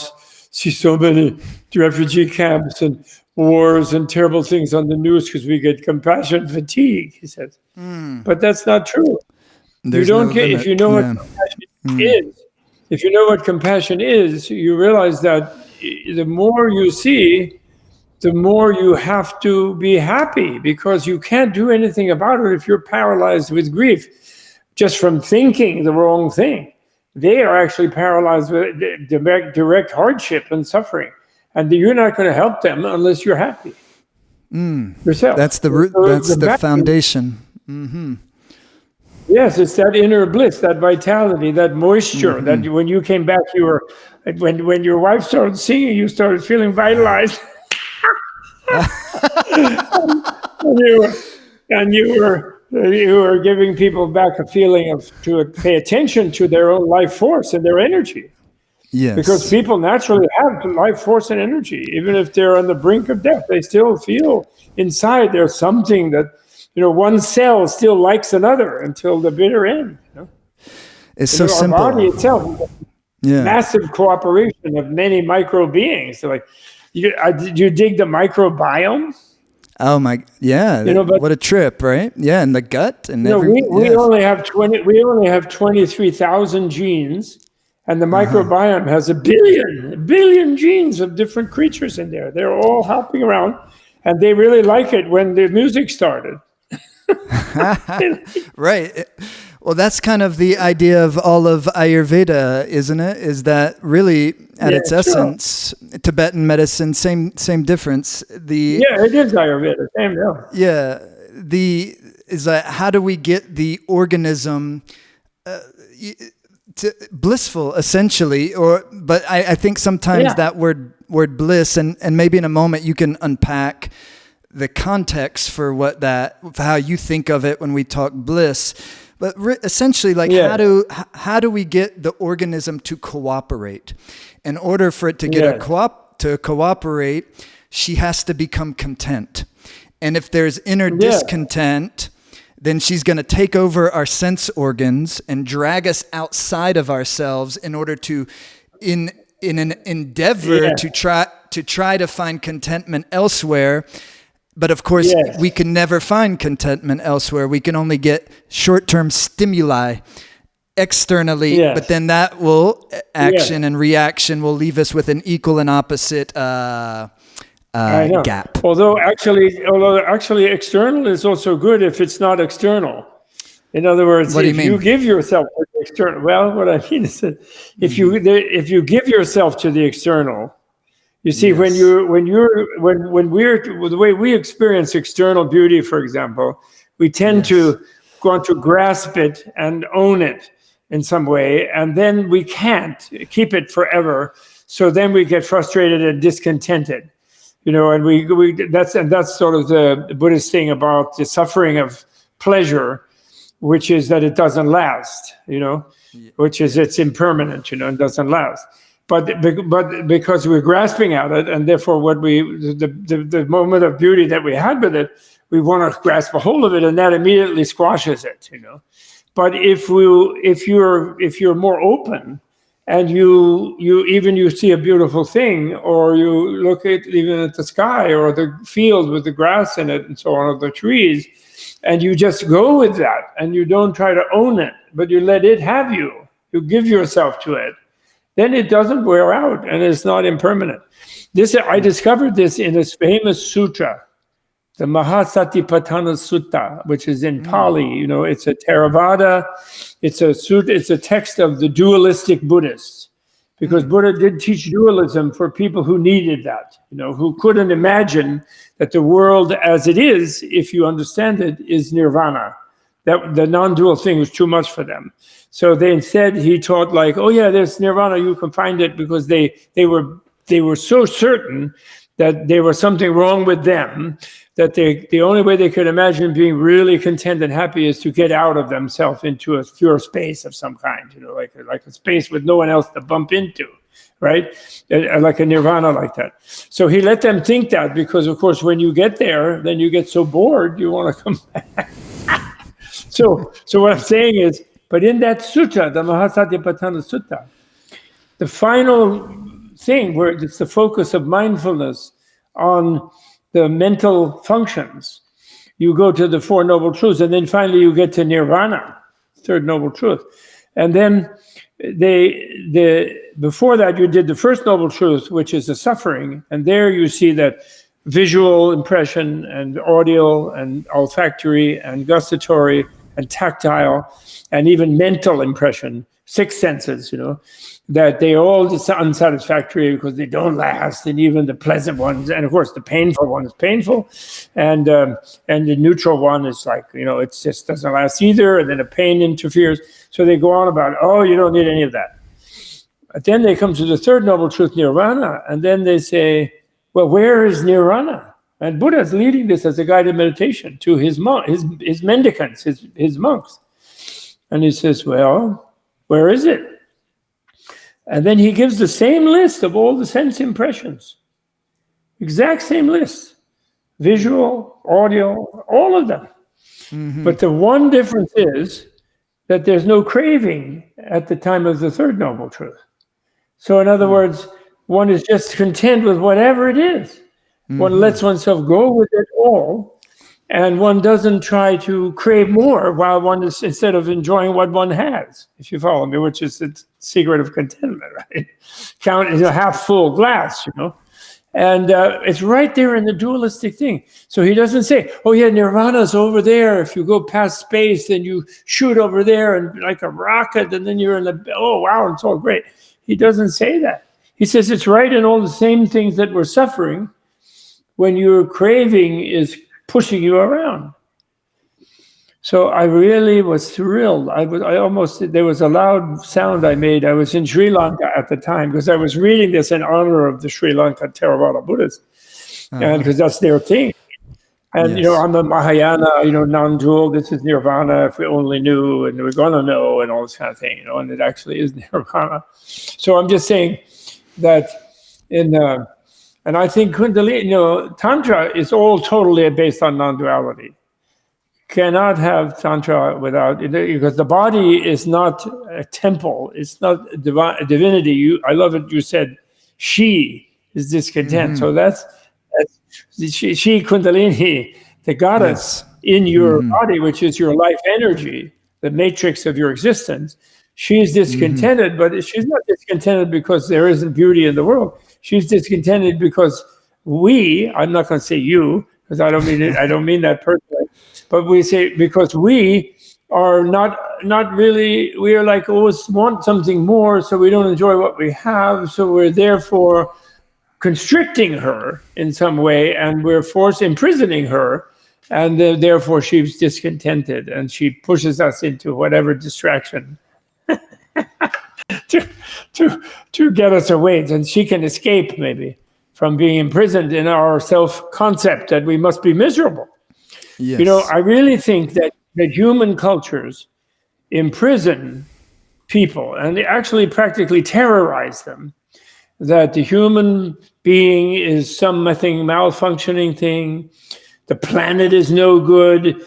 see so many refugee camps and wars and terrible things on the news because we get compassion fatigue, he says. But that's not true. There's you don't no get limit. if you know what compassion is. If you know what compassion is, you realize that the more you see, the more you have to be happy, because you can't do anything about it if you're paralyzed with grief just from thinking the wrong thing. They are actually paralyzed with direct hardship and suffering. And you're not going to help them unless you're happy yourself. That's the root. That's the foundation. Mm-hmm. Yes, it's that inner bliss, that vitality, that moisture. That when you came back, you were when your wife started singing, you started feeling vitalized. and you were giving people back a feeling to pay attention to their own life force and their energy. Yes. Because people naturally have life force and energy. Even if they're on the brink of death, they still feel inside there's something that, one cell still likes another until the bitter end. It's so simple. Our body itself is a massive cooperation of many micro beings. So like, you dig the microbiome? Oh my, yeah! What a trip, right? Yeah, and the gut and everything. We only have 23,000 genes. And the microbiome has a billion genes of different creatures in there. They're all hopping around, and they really like it when the music started. Right. Well, that's kind of the idea of all of Ayurveda, isn't it? Is that really, at its essence, Tibetan medicine, same difference. It is Ayurveda, same, yeah. Is that how do we get the organism blissful, essentially. But I think sometimes that word bliss, and maybe in a moment you can unpack the context for for how you think of it when we talk bliss. But essentially, like, how do we get the organism to cooperate? In order for it to get to cooperate, she has to become content. And if there's inner discontent, then she's going to take over our sense organs and drag us outside of ourselves in order to, in an endeavor to try to find contentment elsewhere. But of course, we can never find contentment elsewhere. We can only get short-term stimuli externally, but then that will action and reaction will leave us with an equal and opposite gap. Although actually external is also good if it's not external. In other words, what do you mean? You give yourself to the external. Well, what I mean is that if you give yourself to the external, you see, when we're the way we experience external beauty, for example, we tend to want to grasp it and own it in some way, and then we can't keep it forever. So then we get frustrated and discontented, and that's sort of the Buddhist thing about the suffering of pleasure, which is that it doesn't last, which is it's impermanent, and doesn't last. But because we're grasping at it, and therefore the moment of beauty that we had with it, we want to grasp a hold of it, and that immediately squashes it, But if you're more open, and you see a beautiful thing, or you look even at the sky or the field with the grass in it and so on, or the trees, and you just go with that, and you don't try to own it, but you let it have you. You give yourself to it. Then it doesn't wear out, and it's not impermanent. I discovered this in this famous sutra, the Mahasatipatthana Sutta, which is in Pali. It's a Theravada. It's a text of the dualistic Buddhists, because Buddha did teach dualism for people who needed that, who couldn't imagine that the world as it is, if you understand it, is nirvana. That the non-dual thing was too much for them. So he taught like, there's nirvana, you can find it, because they were so certain that there was something wrong with them, that the only way they could imagine being really content and happy is to get out of themselves into a pure space of some kind, like a space with no one else to bump into, right? Like a nirvana like that. So he let them think that, because of course when you get there, then you get so bored you want to come back. So what I'm saying is, but in that sutta, the Mahasatipatthana Sutta, the final thing where it's the focus of mindfulness on the mental functions, you go to the Four Noble Truths, and then finally you get to Nirvana, Third Noble Truth. And then before that you did the First Noble Truth, which is the suffering, and there you see that visual impression and audio and olfactory and gustatory and tactile and even mental impression, 6 senses, that they all are unsatisfactory because they don't last, and even the pleasant ones, and of course the painful one is painful, and the neutral one is like, it just doesn't last either, and then the pain interferes. So they go on about, you don't need any of that. But then they come to the Third Noble Truth, Nirvana, and then they say, well, where is Nirvana? And Buddha is leading this as a guided meditation to his mendicants, his monks. And he says, well, where is it? And then he gives the same list of all the sense impressions. Exact same list. Visual, audio, all of them. Mm-hmm. But the one difference is that there's no craving at the time of the Third Noble Truth. So in other words, one is just content with whatever it is. One lets oneself go with it all, and one doesn't try to crave more while one is, instead of enjoying what one has, if you follow me, which is the secret of contentment, right? Count is a half full glass, and it's right there in the dualistic thing. So he doesn't say, nirvana's over there. If you go past space, then you shoot over there and like a rocket, and then you're in it's all great. He doesn't say that. He says it's right in all the same things that we're suffering when your craving is pushing you around. So I really was thrilled. There was a loud sound I made. I was in Sri Lanka at the time because I was reading this in honor of the Sri Lanka Theravada Buddhists, and because that's their thing. And, Yes. I'm a Mahayana, non-dual, this is nirvana, if we only knew, and we're going to know, and all this kind of thing, and it actually is nirvana. So I'm just saying that and I think Kundalini, Tantra is all totally based on non-duality. Cannot have Tantra without, because the body is not a temple, it's not divinity. I love it, you said, she is discontent. So that's she Kundalini, the goddess in your body, which is your life energy, the matrix of your existence. She's discontented, but she's not discontented because there isn't beauty in the world. She's discontented because I'm not going to say you, because I don't mean that personally, but we say because we are not really, we are like always want something more, so we don't enjoy what we have, so we're therefore constricting her in some way, and we're imprisoning her, and therefore she's discontented, and she pushes us into whatever distraction to get us away, and she can escape maybe from being imprisoned in our self-concept that we must be miserable. Yes. I really think that human cultures imprison people, and they actually practically terrorize them, that the human being is something malfunctioning thing, the planet is no good,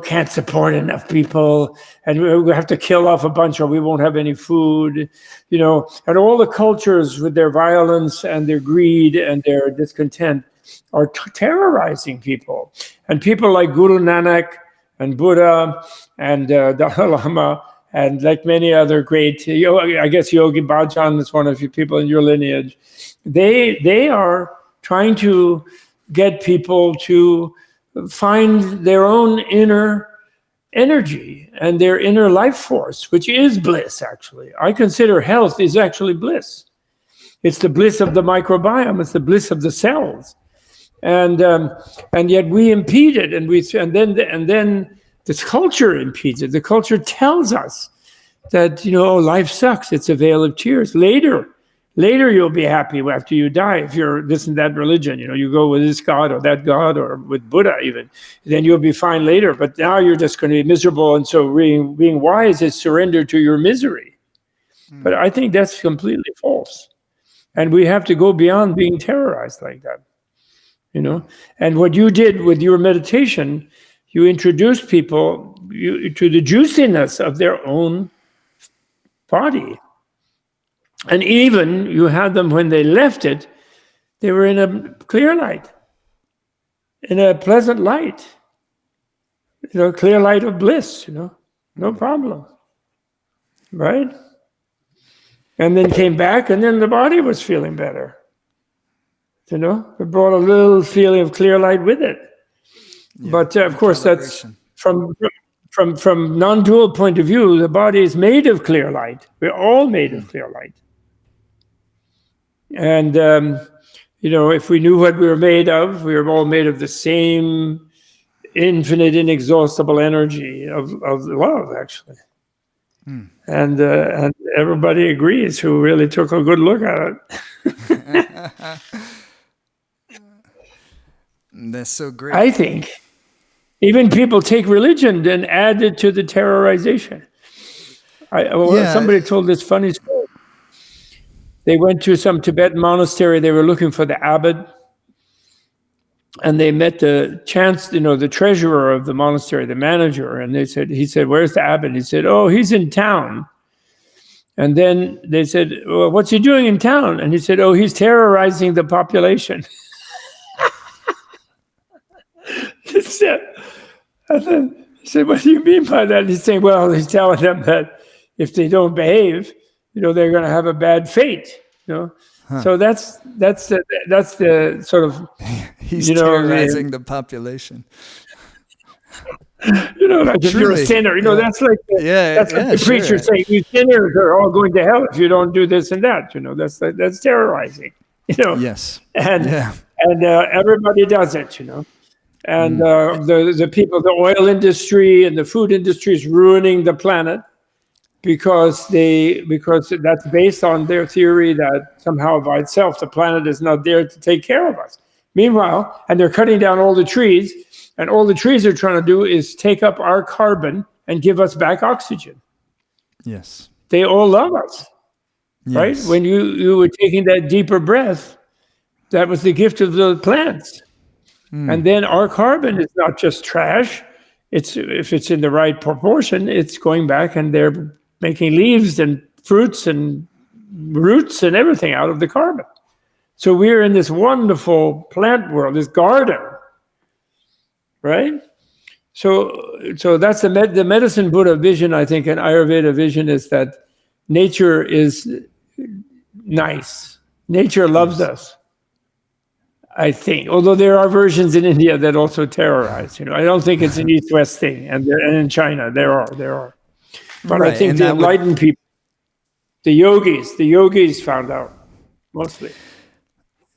can't support enough people, and we have to kill off a bunch or we won't have any food, and all the cultures with their violence and their greed and their discontent are terrorizing people. And people like Guru Nanak and Buddha and Dalai Lama and like many other great, I guess Yogi Bhajan is one of you people in your lineage. They are trying to get people to find their own inner energy and their inner life force, which is bliss, actually. I consider health is actually bliss. It's the bliss of the microbiome. It's the bliss of the cells. And yet we impede it, and then this culture impedes it. The culture tells us that, life sucks. It's a veil of tears. Later you'll be happy after you die. If you're this and that religion, you go with this God or that God or with Buddha even, then you'll be fine later. But now you're just going to be miserable. And so being wise is surrender to your misery. But I think that's completely false. And we have to go beyond being terrorized like that. And what you did with your meditation, you introduced people to the juiciness of their own body. And even you had them, when they left it, they were in a clear light, in a pleasant light, clear light of bliss, no problem, right? And then came back, and then the body was feeling better. It brought a little feeling of clear light with it. Yeah, but of course, that's from non-dual point of view, the body is made of clear light. We're all made of clear light. And, if we knew what we were made of, we were all made of the same infinite, inexhaustible energy of love, actually. And everybody agrees who really took a good look at it. That's so great. I think even people take religion and add it to the terrorization. Somebody told this funny story. They went to some Tibetan monastery. They were looking for the abbot, and they met the treasurer of the monastery, the manager. And he said, "Where's the abbot?" He said, "Oh, he's in town." And then they said, "Well, what's he doing in town?" And he said, "Oh, he's terrorizing the population." He said, "What do you mean by that?" He's saying, "Well, he's telling them that if they don't behave, they're going to have a bad fate." So that's the sort of he's terrorizing the population. Like if you're a sinner, that's like the preacher saying, "You sinners are all going to hell if you don't do this and that." That's terrorizing. Yes. And everybody does it. And the people, the oil industry and the food industry is ruining the planet because that's based on their theory that somehow by itself the planet is not there to take care of us. Meanwhile, and they're cutting down all the trees, and all the trees are trying to do is take up our carbon and give us back oxygen. Yes. They all love us, right? Yes. When you were taking that deeper breath, that was the gift of the plants. And then our carbon is not just trash. It's, if it's in the right proportion, it's going back and they're making leaves and fruits and roots and everything out of the carbon. So we're in this wonderful plant world, this garden, right? So that's the medicine Buddha vision, I think, and Ayurveda vision is that nature is nice. Nature loves us, I think. Although there are versions in India that also terrorize. I don't think it's an East-West thing, and in China there are. But right, I think the enlightened people, the yogis found out mostly.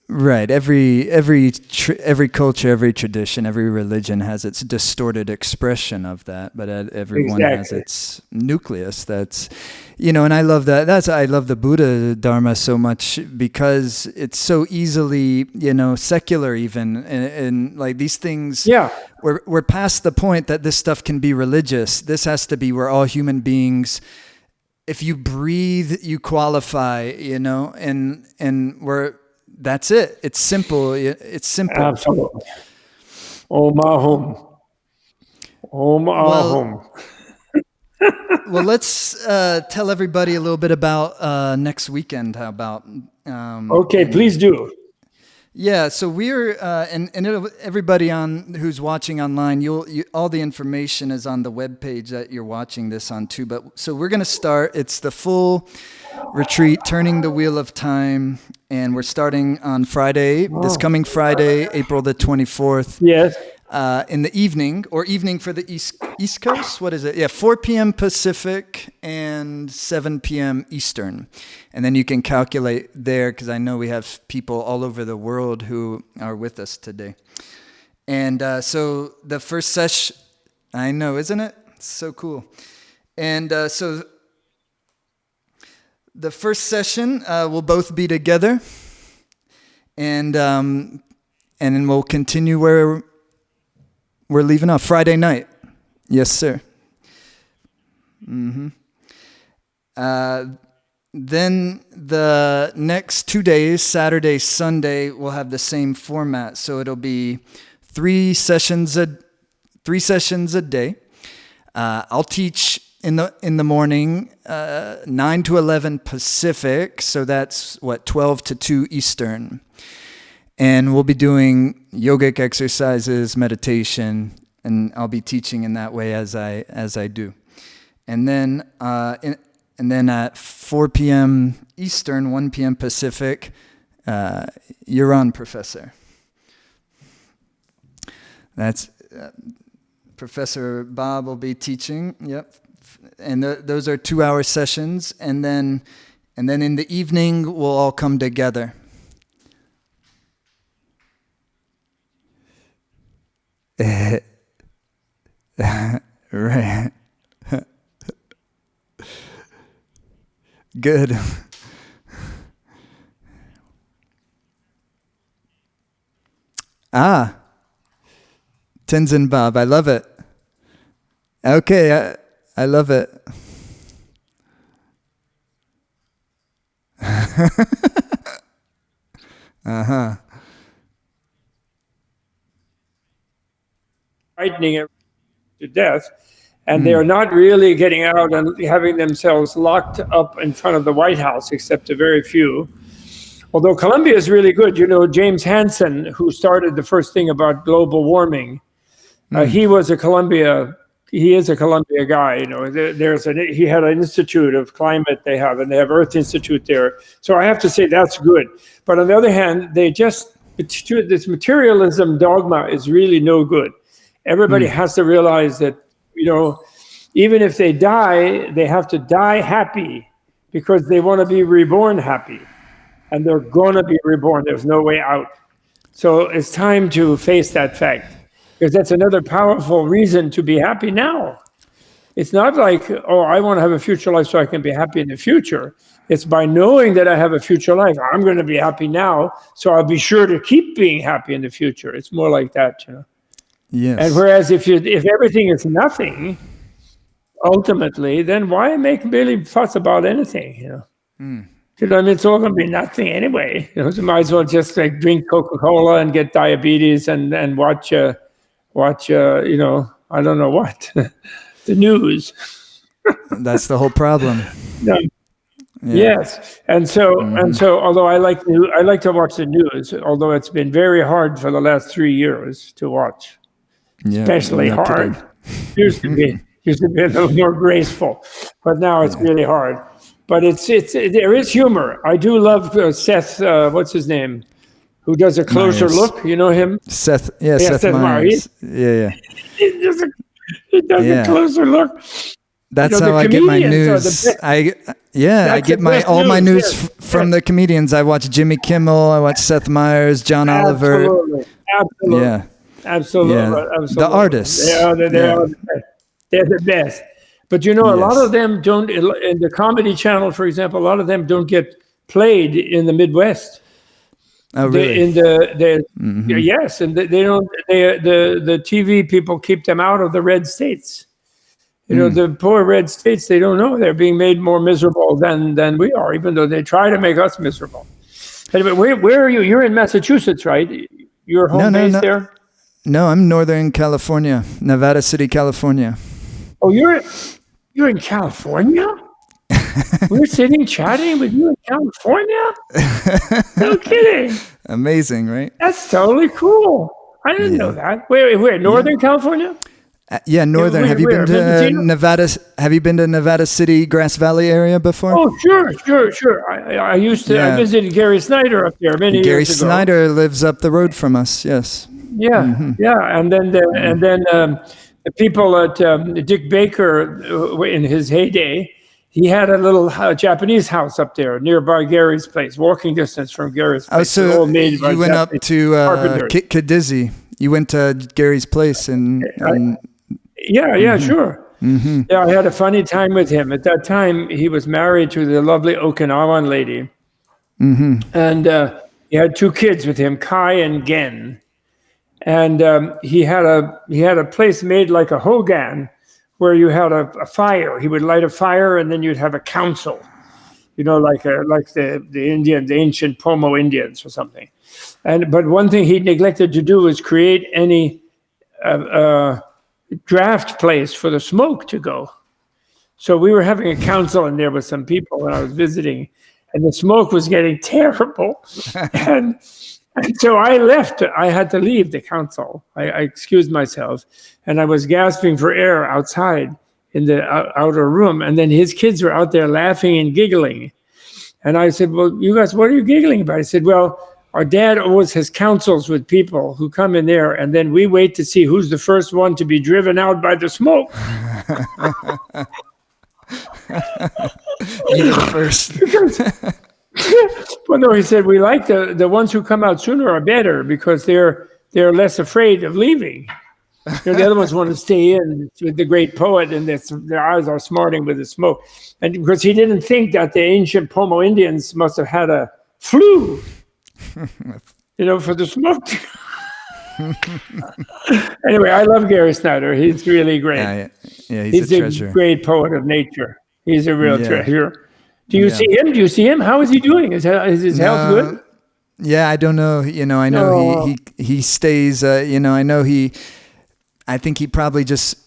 Right. Every culture, every tradition, every religion has its distorted expression of that, but everyone has its nucleus. That's, and I love that. I love the Buddha Dharma so much because it's so easily, secular even, and like these things. Yeah. We're past the point that this stuff can be religious. This has to be we're all human beings. If you breathe, you qualify. And we're. That's it. It's simple. It's simple. Absolutely. Om Ahum. Om Ahum. Well, let's tell everybody a little bit about next weekend. How about? Okay, please do. Yeah, so we're and everybody who's watching online, all the information is on the webpage that you're watching this on too. But so we're gonna start. It's the full retreat, Turning the Wheel of Time, and we're starting on Friday, this coming Friday, April the 24th. Yes. In the evening for the East Coast. What is it? Yeah, 4 p.m. Pacific and 7 p.m. Eastern. And then you can calculate there because I know we have people all over the world who are with us today. And so the first session, I know, isn't it? It's so cool. And so the first session will both be together. And then we'll continue where we're leaving off. Friday night. Yes, sir. Mm-hmm. Then the next 2 days, Saturday, Sunday, we'll have the same format. So it'll be 3 sessions a day. I'll teach in the morning, 9 to 11 Pacific. So that's 12 to 2 Eastern. And we'll be doing yogic exercises, meditation, and I'll be teaching in that way as I do. And then at 4 p.m. Eastern, 1 p.m. Pacific, you're on, Professor. That's Professor Bob will be teaching. Yep, and those are 2-hour sessions, and then in the evening we'll all come together. Right. Good. Tenzin Bob, I love it. Okay, I love it. Uh-huh. Frightening it to death, and they are not really getting out and having themselves locked up in front of the White House, except a very few. Although Colombia is really good. James Hansen, who started the first thing about global warming, he is a Colombia guy. He had an Institute of Climate they have Earth Institute there. So I have to say that's good. But on the other hand, this materialism dogma is really no good. Everybody has to realize that, even if they die, they have to die happy because they want to be reborn happy. And they're going to be reborn. There's no way out. So it's time to face that fact. because that's another powerful reason to be happy now. It's not like, oh, I want to have a future life so I can be happy in the future. It's by knowing that I have a future life, I'm going to be happy now, so I'll be sure to keep being happy in the future. It's more like that, you know. Yes. And whereas if everything is nothing, ultimately, then why make really fuss about anything, you know? You know, I mean, it's all going to be nothing anyway. You know, so might as well just like drink Coca-Cola and get diabetes and watch, you know, I don't know what, the news. That's the whole problem. No. Yeah. Yes, and so although I like to watch the news, although it's been very hard for the last 3 years to watch, Yeah, especially not hard. today. Used to be a little more graceful, but now it's really hard. But there is humor. I do love Seth. What's his name? Who does a closer Myers. look? You know him? Seth Meyers. Yeah. He does a closer look. That's You know, how the I get my comedians are news. the best. I That's get the my best all my news, news yes. from the comedians. I watch Jimmy Kimmel. I watch Seth Meyers, John Oliver. Absolutely. Yeah. Absolutely. Yeah. Absolutely. The artists. They're the best. But you know, a lot Yes. of them don't, in the Comedy Channel, for example, a lot of them don't get played in the Midwest. Oh, really? Yes, and they don't. The TV people keep them out of the red states. You know, the poor red states, they don't know they're being made more miserable than we are, even though they try to make us miserable. Anyway, where are you? You're in Massachusetts, right? Your home base there? No, I'm Northern California, Nevada City, California. Oh, you're in California? We're sitting chatting with you in California? No kidding. Amazing, right? That's totally cool. I didn't know that. Where? Northern California? Yeah, Northern. Have you been to Mendocino? Nevada? Have you been to Nevada City, Grass Valley area before? Oh, sure. I used to. I visited Gary Snyder up there many Gary years ago. Snyder lives up the road from us. Yes. Yeah, and then the people at Dick Baker in his heyday, he had a little Japanese house up there nearby Gary's place, walking distance from Gary's place. Oh, so all made by you went up Japanese to carpenters. Kadizzi. You went to Gary's place and Yeah, sure. Yeah, I had a funny time with him. At that time, he was married to the lovely Okinawan lady, and he had 2 kids with him, Kai and Gen. And he had a place made like a hogan, where you had a fire. He would light a fire, and then you'd have a council, you know, like the Indians, the ancient Pomo Indians or something. But one thing he neglected to do was create any draft place for the smoke to go. So we were having a council in there with some people when I was visiting, and the smoke was getting terrible. and so I left. I had to leave the council. I excused myself, and I was gasping for air outside in the outer room. And then his kids were out there laughing and giggling. And I said, well, you guys, what are you giggling about? I said, well, our dad always has councils with people who come in there, and then we wait to see who's the first one to be driven out by the smoke. You the first. Well, no, he said, we like the ones who come out sooner are better because they're less afraid of leaving. You know, the other ones want to stay in with the great poet, and their eyes are smarting with the smoke. And because he didn't think that the ancient Pomo Indians must have had a flu, you know, for the smoke. Anyway, I love Gary Snyder. He's really great. Yeah, he's a treasure. Great poet of nature. He's a real treasure. Do you see him? Do you see him? How is he doing? Is his health good? Yeah, I don't know. You know, I know he stays. You know, I think he probably just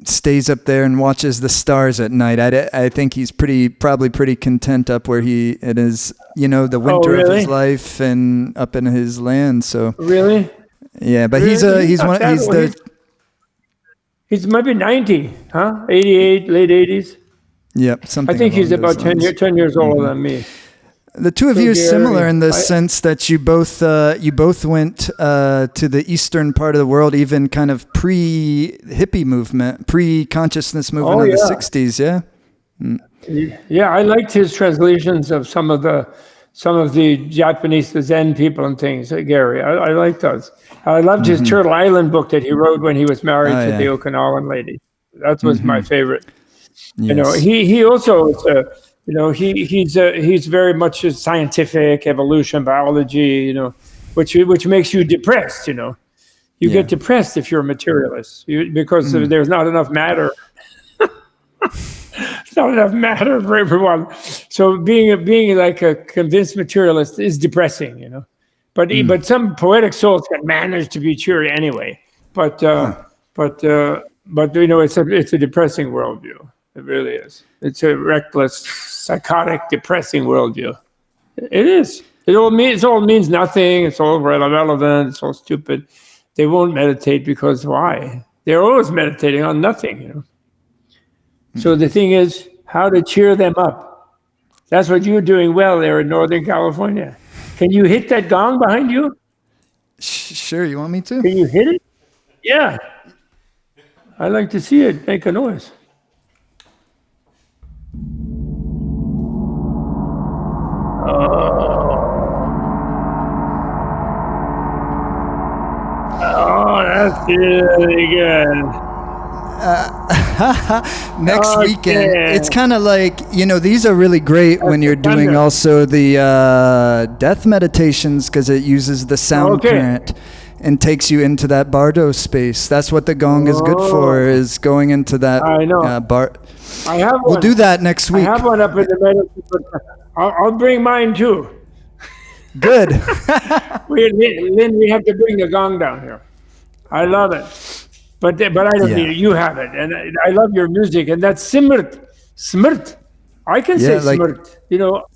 stays up there and watches the stars at night. I think he's probably pretty content up where it is. You know, the winter of his life and up in his land. So really, yeah. But really? He's maybe 90, huh? 88, late 80s. Yep, something. I think he's about 10 years older than me. The two of you are similar in the sense that you both went to the eastern part of the world, even kind of pre-hippie movement, pre-consciousness movement of the 60s, yeah? Yeah, I liked his translations of some of the some of the Japanese the Zen people and things. Gary, I like those. I loved his Turtle Island book that he wrote when he was married to the Okinawan lady. That was my favorite. Yes. You know, he also you know, he's very much a scientific evolution biology. You know, which makes you depressed. You know, you get depressed if you're a materialist because there's not enough matter. It's not enough matter for everyone. So being like a convinced materialist is depressing, you know. But some poetic souls can manage to be cheery anyway. But you know, it's a depressing worldview. It really is. It's a reckless, psychotic, depressing worldview. It is. It all means nothing. It's all irrelevant. It's all stupid. They won't meditate because why? They're always meditating on nothing, you know. So the thing is, how to cheer them up. That's what you're doing well there in Northern California. Can you hit that gong behind you? Sure, you want me to? Can you hit it? Yeah. I like to see it make a noise. Oh, that's really good. Next weekend, it's kind of like, you know, these are really great when you're doing also the death meditations because it uses the sound current and takes you into that bardo space. That's what the gong is good for, is going into that bar. I have one. We'll do that next week. I have one up in the meditation. I'll bring mine too. Good. Lynn, we have to bring the gong down here. I love it. But I don't need it. You have it. And I love your music. And that's Smrt. I can say like, Smrt. You know,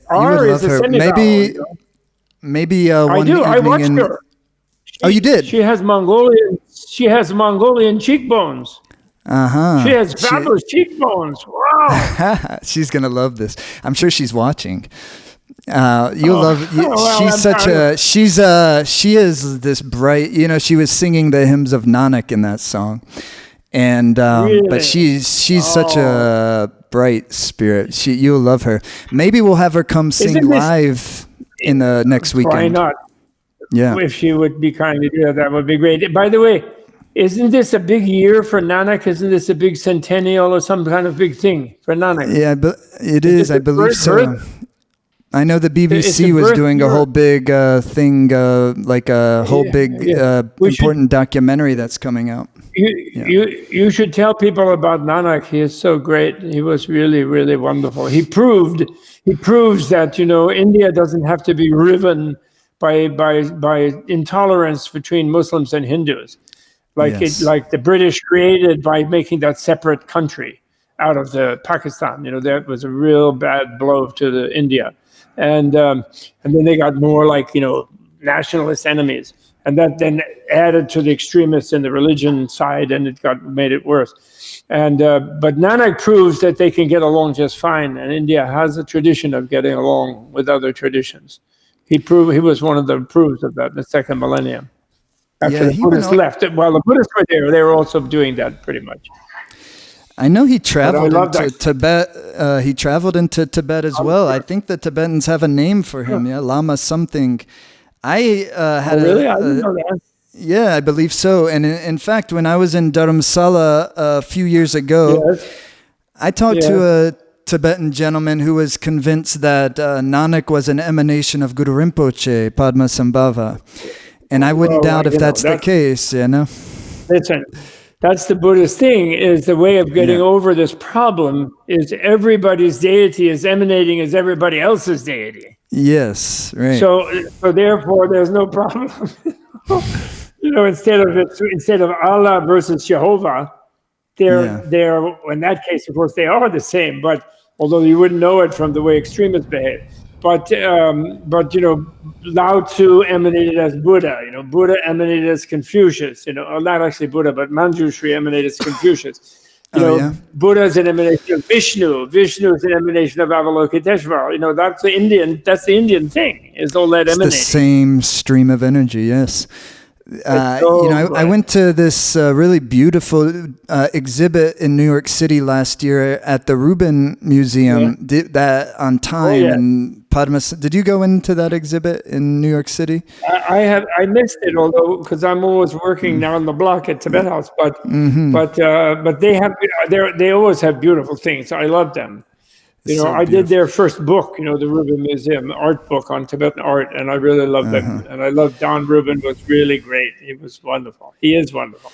R is a semivowel. Maybe one I do. I watched her. You did? She has Mongolian cheekbones. She has fabulous cheekbones. Wow. She's going to love this. I'm sure she's watching. You'll love. She is this bright. You know, she was singing the hymns of Nanak in that song, and really? But she's such a bright spirit. You'll love her. Maybe we'll have her come sing live in the next weekend. Why not? Yeah, if she would be kind to do that would be great. By the way, isn't this a big year for Nanak? Isn't this a big centennial or some kind of big thing for Nanak? Yeah, but it is. I believe so. I know the BBC was doing a whole big thing, like a whole big important documentary that's coming out. You should tell people about Nanak. He is so great. He was really, really wonderful. He proves that, you know, India doesn't have to be riven by intolerance between Muslims and Hindus, like the British created by making that separate country out of the Pakistan. You know, that was a real bad blow to the India. And then they got more like, you know, nationalist enemies, and that then added to the extremists in the religion side, and it made it worse. And but Nanak proves that they can get along just fine, and India has a tradition of getting along with other traditions. He was one of the proofs of that in the second millennium. After the Buddhists left, while the Buddhists were there, they were also doing that pretty much. I know he traveled into Tibet. He traveled into Tibet as well. I think the Tibetans have a name for him. Yeah, Lama something. I had really? I didn't know that. Yeah, I believe so. And in fact, when I was in Dharamsala a few years ago, I talked to a Tibetan gentleman who was convinced that Nanak was an emanation of Guru Rinpoche, Padmasambhava. And I wouldn't doubt if that's the case, you know? Listen. That's the Buddhist thing, is the way of getting over this problem is everybody's deity is emanating as everybody else's deity. Yes, right. So therefore there's no problem. You know, instead of Allah versus Jehovah, they're in that case, of course, they are the same, but although you wouldn't know it from the way extremists behave. But you know, Lao Tzu emanated as Buddha. You know, Buddha emanated as Confucius. You know, not actually Buddha, but Manjushri emanated as Confucius. You know, Buddha is an emanation of Vishnu. Vishnu is an emanation of Avalokiteshvara. You know, that's the Indian thing. Is all that emanating. It's the same stream of energy. Yes. You know, I went to this really beautiful exhibit in New York City last year at the Rubin Museum. Did that on time and Padmas. Did you go into that exhibit in New York City? I missed it, although because I'm always working down the block at Tibet House, but they always have beautiful things. I love them. So I did their first book, the Rubin Museum art book on Tibetan art, and I really loved them. And I loved Don Rubin, was really great. He was wonderful. He is wonderful.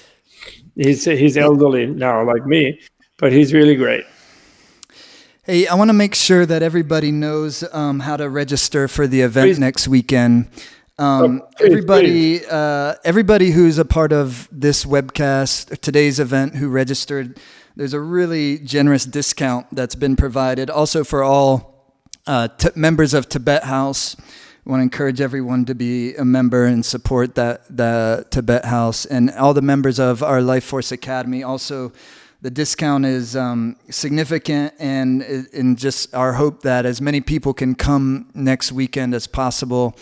He's elderly now, like me, but he's really great. Hey, I want to make sure that everybody knows how to register for the event next weekend. Everybody who's a part of this webcast, today's event, who registered, there's a really generous discount that's been provided. Also for all members of Tibet House, I want to encourage everyone to be a member and support the Tibet House, and all the members of our Life Force Academy. Also, the discount is significant, and just our hope that as many people can come next weekend as possible.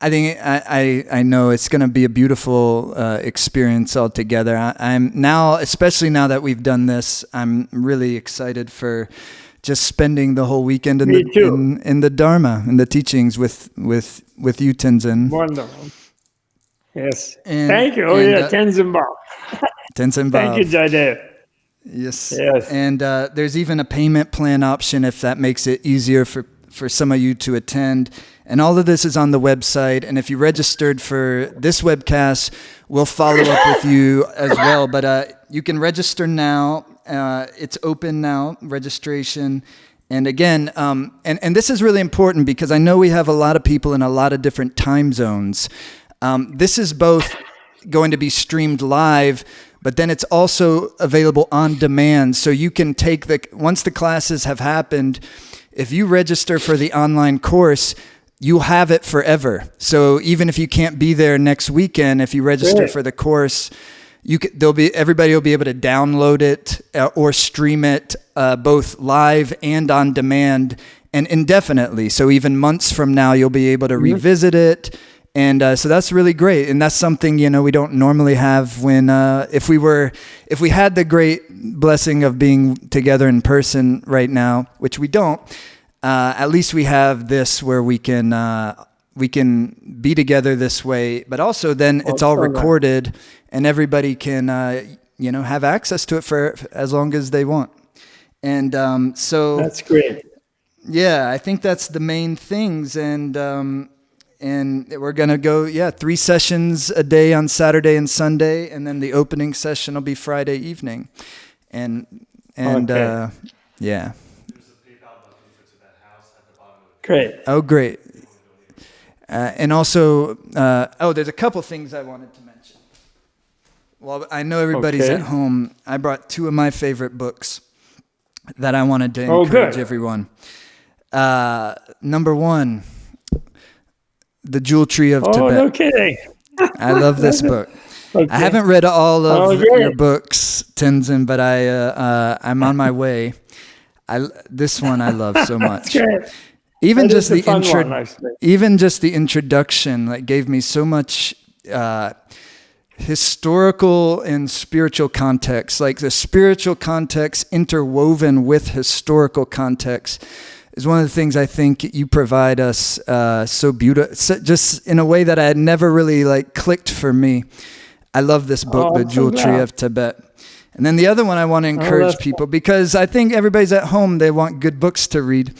I think I know it's going to be a beautiful experience altogether. I'm now, especially now that we've done this, I'm really excited for just spending the whole weekend in the Dharma and the teachings with you, Tenzin. Wonderful. Yes. Thank you. Tenzin Bob. Tenzin Bob. Thank you, Jaidev. Yes. And there's even a payment plan option if that makes it easier for some of you to attend. And all of this is on the website. And if you registered for this webcast, we'll follow up with you as well. But you can register now. It's open now, registration. And again, and this is really important because I know we have a lot of people in a lot of different time zones. This is both going to be streamed live, but then it's also available on demand. So you can take once the classes have happened, if you register for the online course, you'll have it forever. So even if you can't be there next weekend, if you register for the course, everybody will be able to download it or stream it both live and on demand and indefinitely. So even months from now, you'll be able to revisit it. And so that's really great. And that's something, we don't normally have when, if we had the great blessing of being together in person right now, which we don't, at least we have this where we can be together this way, but also then it's all recorded and everybody can, have access to it for as long as they want. And so that's great. Yeah, I think that's the main things. And we're going to go, 3 sessions a day on Saturday and Sunday. And then the opening session will be Friday evening. And yeah. Great. Oh, great. And also, there's a couple things I wanted to mention. Well, I know everybody's at home. I brought 2 of my favorite books that I wanted to encourage everyone. Number 1, The Jewel Tree of Tibet. No kidding. I love this book. I haven't read all of your books, Tenzin, but I'm on my way. This one I love so much. Even just the introduction gave me so much historical and spiritual context. Like the spiritual context interwoven with historical context is one of the things I think you provide us so beautiful, just in a way that I had never really clicked for me. I love this book, The Jewel Tree of Tibet. And then the other one I want to encourage people, because I think everybody's at home, they want good books to read.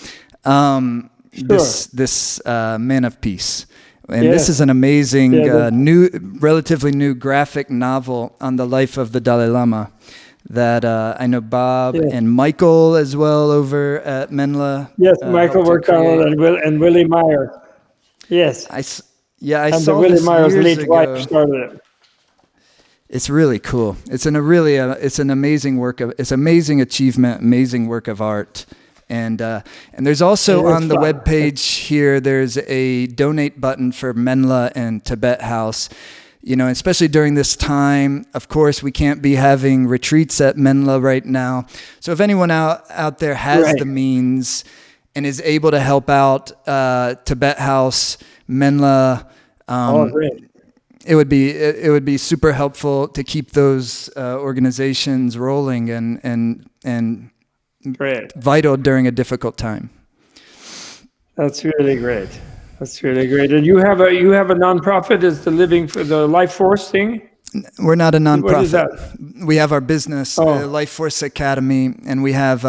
This Man of Peace. And this is an amazing, relatively new graphic novel on the life of the Dalai Lama that I know Bob and Michael as well over at Menla. Yes, Michael worked on it, and Willie Meyer. Yes. I saw Willie this Meyer's years late ago. wife started it. It's really cool. It's an amazing it's amazing achievement, amazing work of art. And there's also on the webpage here, there's a donate button for Menla and Tibet House. Especially during this time, of course, we can't be having retreats at Menla right now. So if anyone out there has the means and is able to help out Tibet House, Menla, it would be super helpful to keep those organizations rolling and Great. vital during a difficult time. That's really great. That's really great. And you have a nonprofit. Is the Living for the Life Force thing? We're not a nonprofit. What is that? We have our business, Life Force Academy, and we have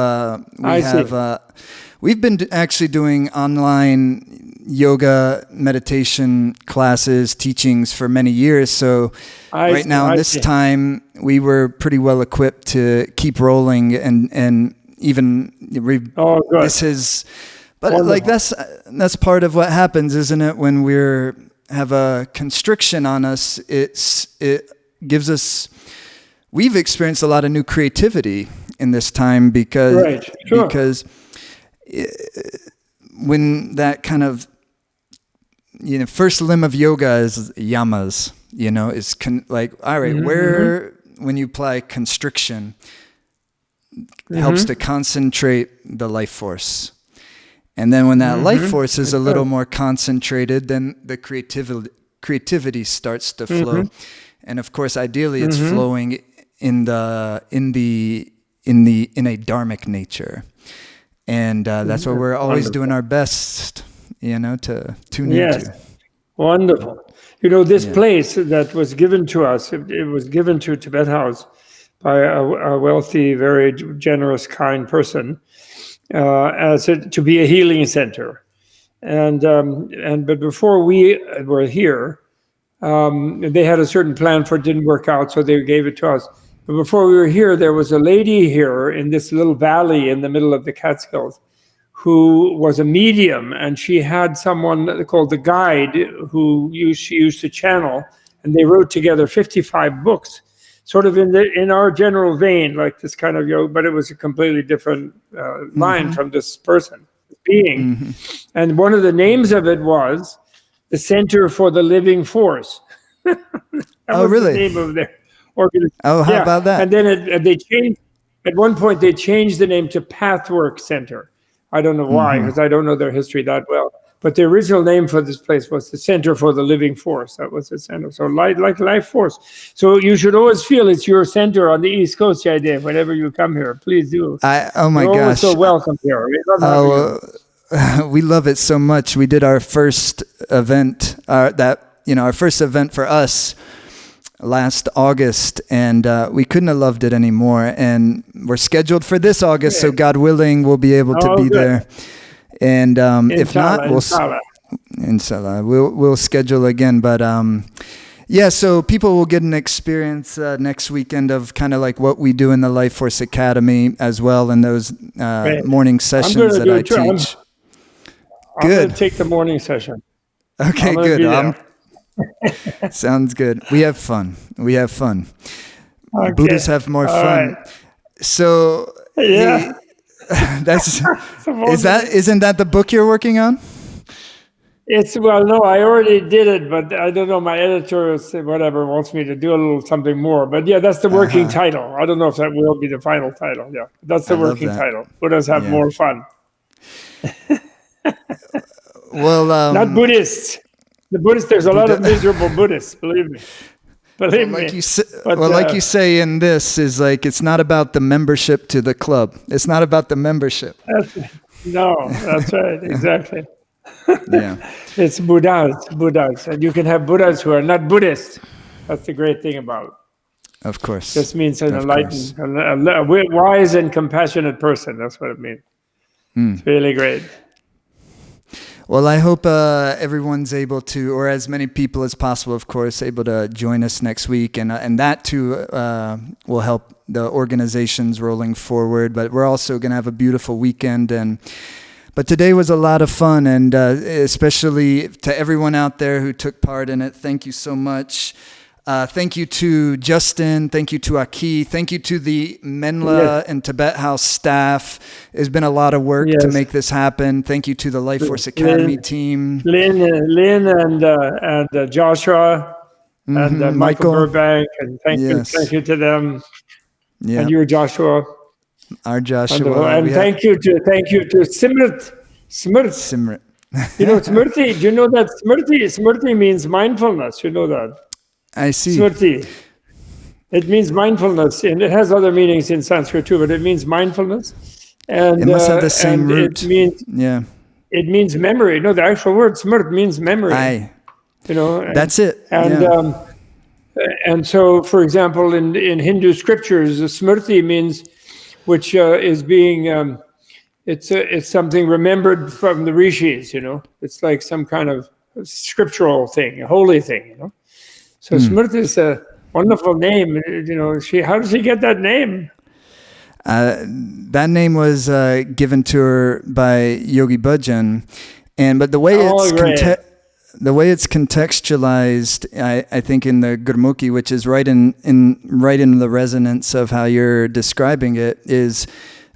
we've been actually doing online yoga meditation classes, teachings for many years. So right now, in this time, we were pretty well equipped to keep rolling, and even this is. But Wonderful. like that's part of what happens, isn't it? When we're have a constriction on us, it gives us. We've experienced a lot of new creativity in this time because when that kind of first limb of yoga is yamas. Is like all right, where when you apply constriction, helps to concentrate the life force. And then when that life force is a little more concentrated, then the creativity starts to flow. And of course, ideally, it's flowing in a dharmic nature. And that's what we're always doing our best, to tune into. Wonderful. This place that was given to us, it was given to Tibet House by a wealthy, very generous, kind person. To be a healing center, but before we were here, they had a certain plan for it, didn't work out, so they gave it to us. But before we were here, there was a lady here in this little valley in the middle of the Catskills, who was a medium, and she had someone called the guide who she used to channel, and they wrote together 55 books. Sort of in our general vein, like this kind of yoga, but it was a completely different line from this person, being. And one of the names of it was the Center for the Living Force. That was really? The name of their organization. Oh, how about that? And then they changed. At one point, they changed the name to Pathwork Center. I don't know why, because I don't know their history that well. But the original name for this place was the Center for the Living Force. That was the center. So like life force. So you should always feel it's your center on the East Coast, Jaidev, whenever you come here. Please do. Oh my You're gosh. always so welcome here. We love having you. We love it so much. We did our first event, our first event for us last August, and we couldn't have loved it anymore. And we're scheduled for this August, so God willing, we'll be able to be there. And if not, inshallah, we'll schedule again. But so people will get an experience next weekend of kind of like what we do in the Life Force Academy as well, in those morning sessions that I teach. I'm going to take the morning session. Okay, good. Sounds good. We have fun. Okay. Buddhists have more fun. Right. So isn't that the book you're working on? No, I already did it, but I don't know. My editor wants me to do a little something more. But that's the working title. I don't know if that will be the final title. Yeah, that's the working title. Buddhists have more fun. Well, not Buddhists. The Buddhists. There's a lot of miserable Buddhists. Believe me. Like you say in this is like, it's not about the membership to the club. It's not about the membership. That's right. Exactly. Yeah. It's Buddhas. And you can have Buddhas who are not Buddhists. That's the great thing about it. Of course. This means an enlightened, a wise and compassionate person. That's what it means. It's really great. Well, I hope everyone's able to, or as many people as possible, of course, able to join us next week. And that too will help the organizations rolling forward. But we're also going to have a beautiful weekend. But today was a lot of fun. And especially to everyone out there who took part in it, thank you so much. Thank you to Justin. Thank you to Aki. Thank you to the Menla and Tibet House staff. It's been a lot of work to make this happen. Thank you to the Life Force Academy team. Lynn and Joshua and Michael Burbank. And thank you to them. Yeah. And you, Joshua. Our Joshua. Wonderful. And thank you to Simrit. Simrit. Smriti. Do you know that Smriti means mindfulness? You know that. I see. Smriti. It means mindfulness, and it has other meanings in Sanskrit too, but it means mindfulness. And it must have the same root. It means, it means memory. No, the actual word smrt means memory. Aye. You know, and, That's it. and yeah. and so, for example, in Hindu scriptures, the smrti means, which is being, it's something remembered from the rishis. You know, it's like some kind of scriptural thing, a holy thing. You know, so smrti is a wonderful name. You know, how does she get that name? That name was given to her by Yogi Bhajan, but the way it's great. the way it's contextualized, I think in the Gurmukhi, which is right in the resonance of how you're describing it, is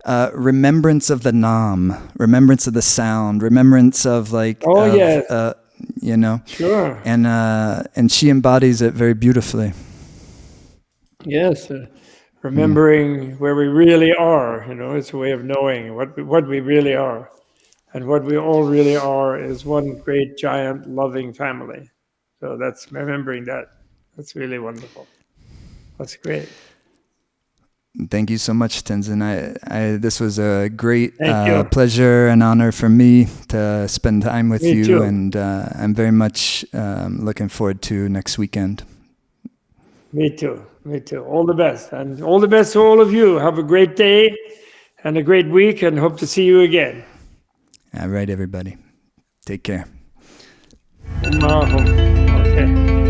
remembrance of the Nam, remembrance of the sound, remembrance of Yes. You know, Sure. And she embodies it very beautifully. Yes, remembering where we really are. You know, it's a way of knowing what we really are. And what we all really are is one great, giant, loving family. So that's remembering that. That's really wonderful. That's great. Thank you so much, Tenzin. This was a great Thank you. pleasure and honor for me to spend time with Me you, too. and I'm very much looking forward to next weekend. Me too. Me too. All the best. And all the best to all of you. Have a great day and a great week, and hope to see you again. All right, everybody. Take care. Okay.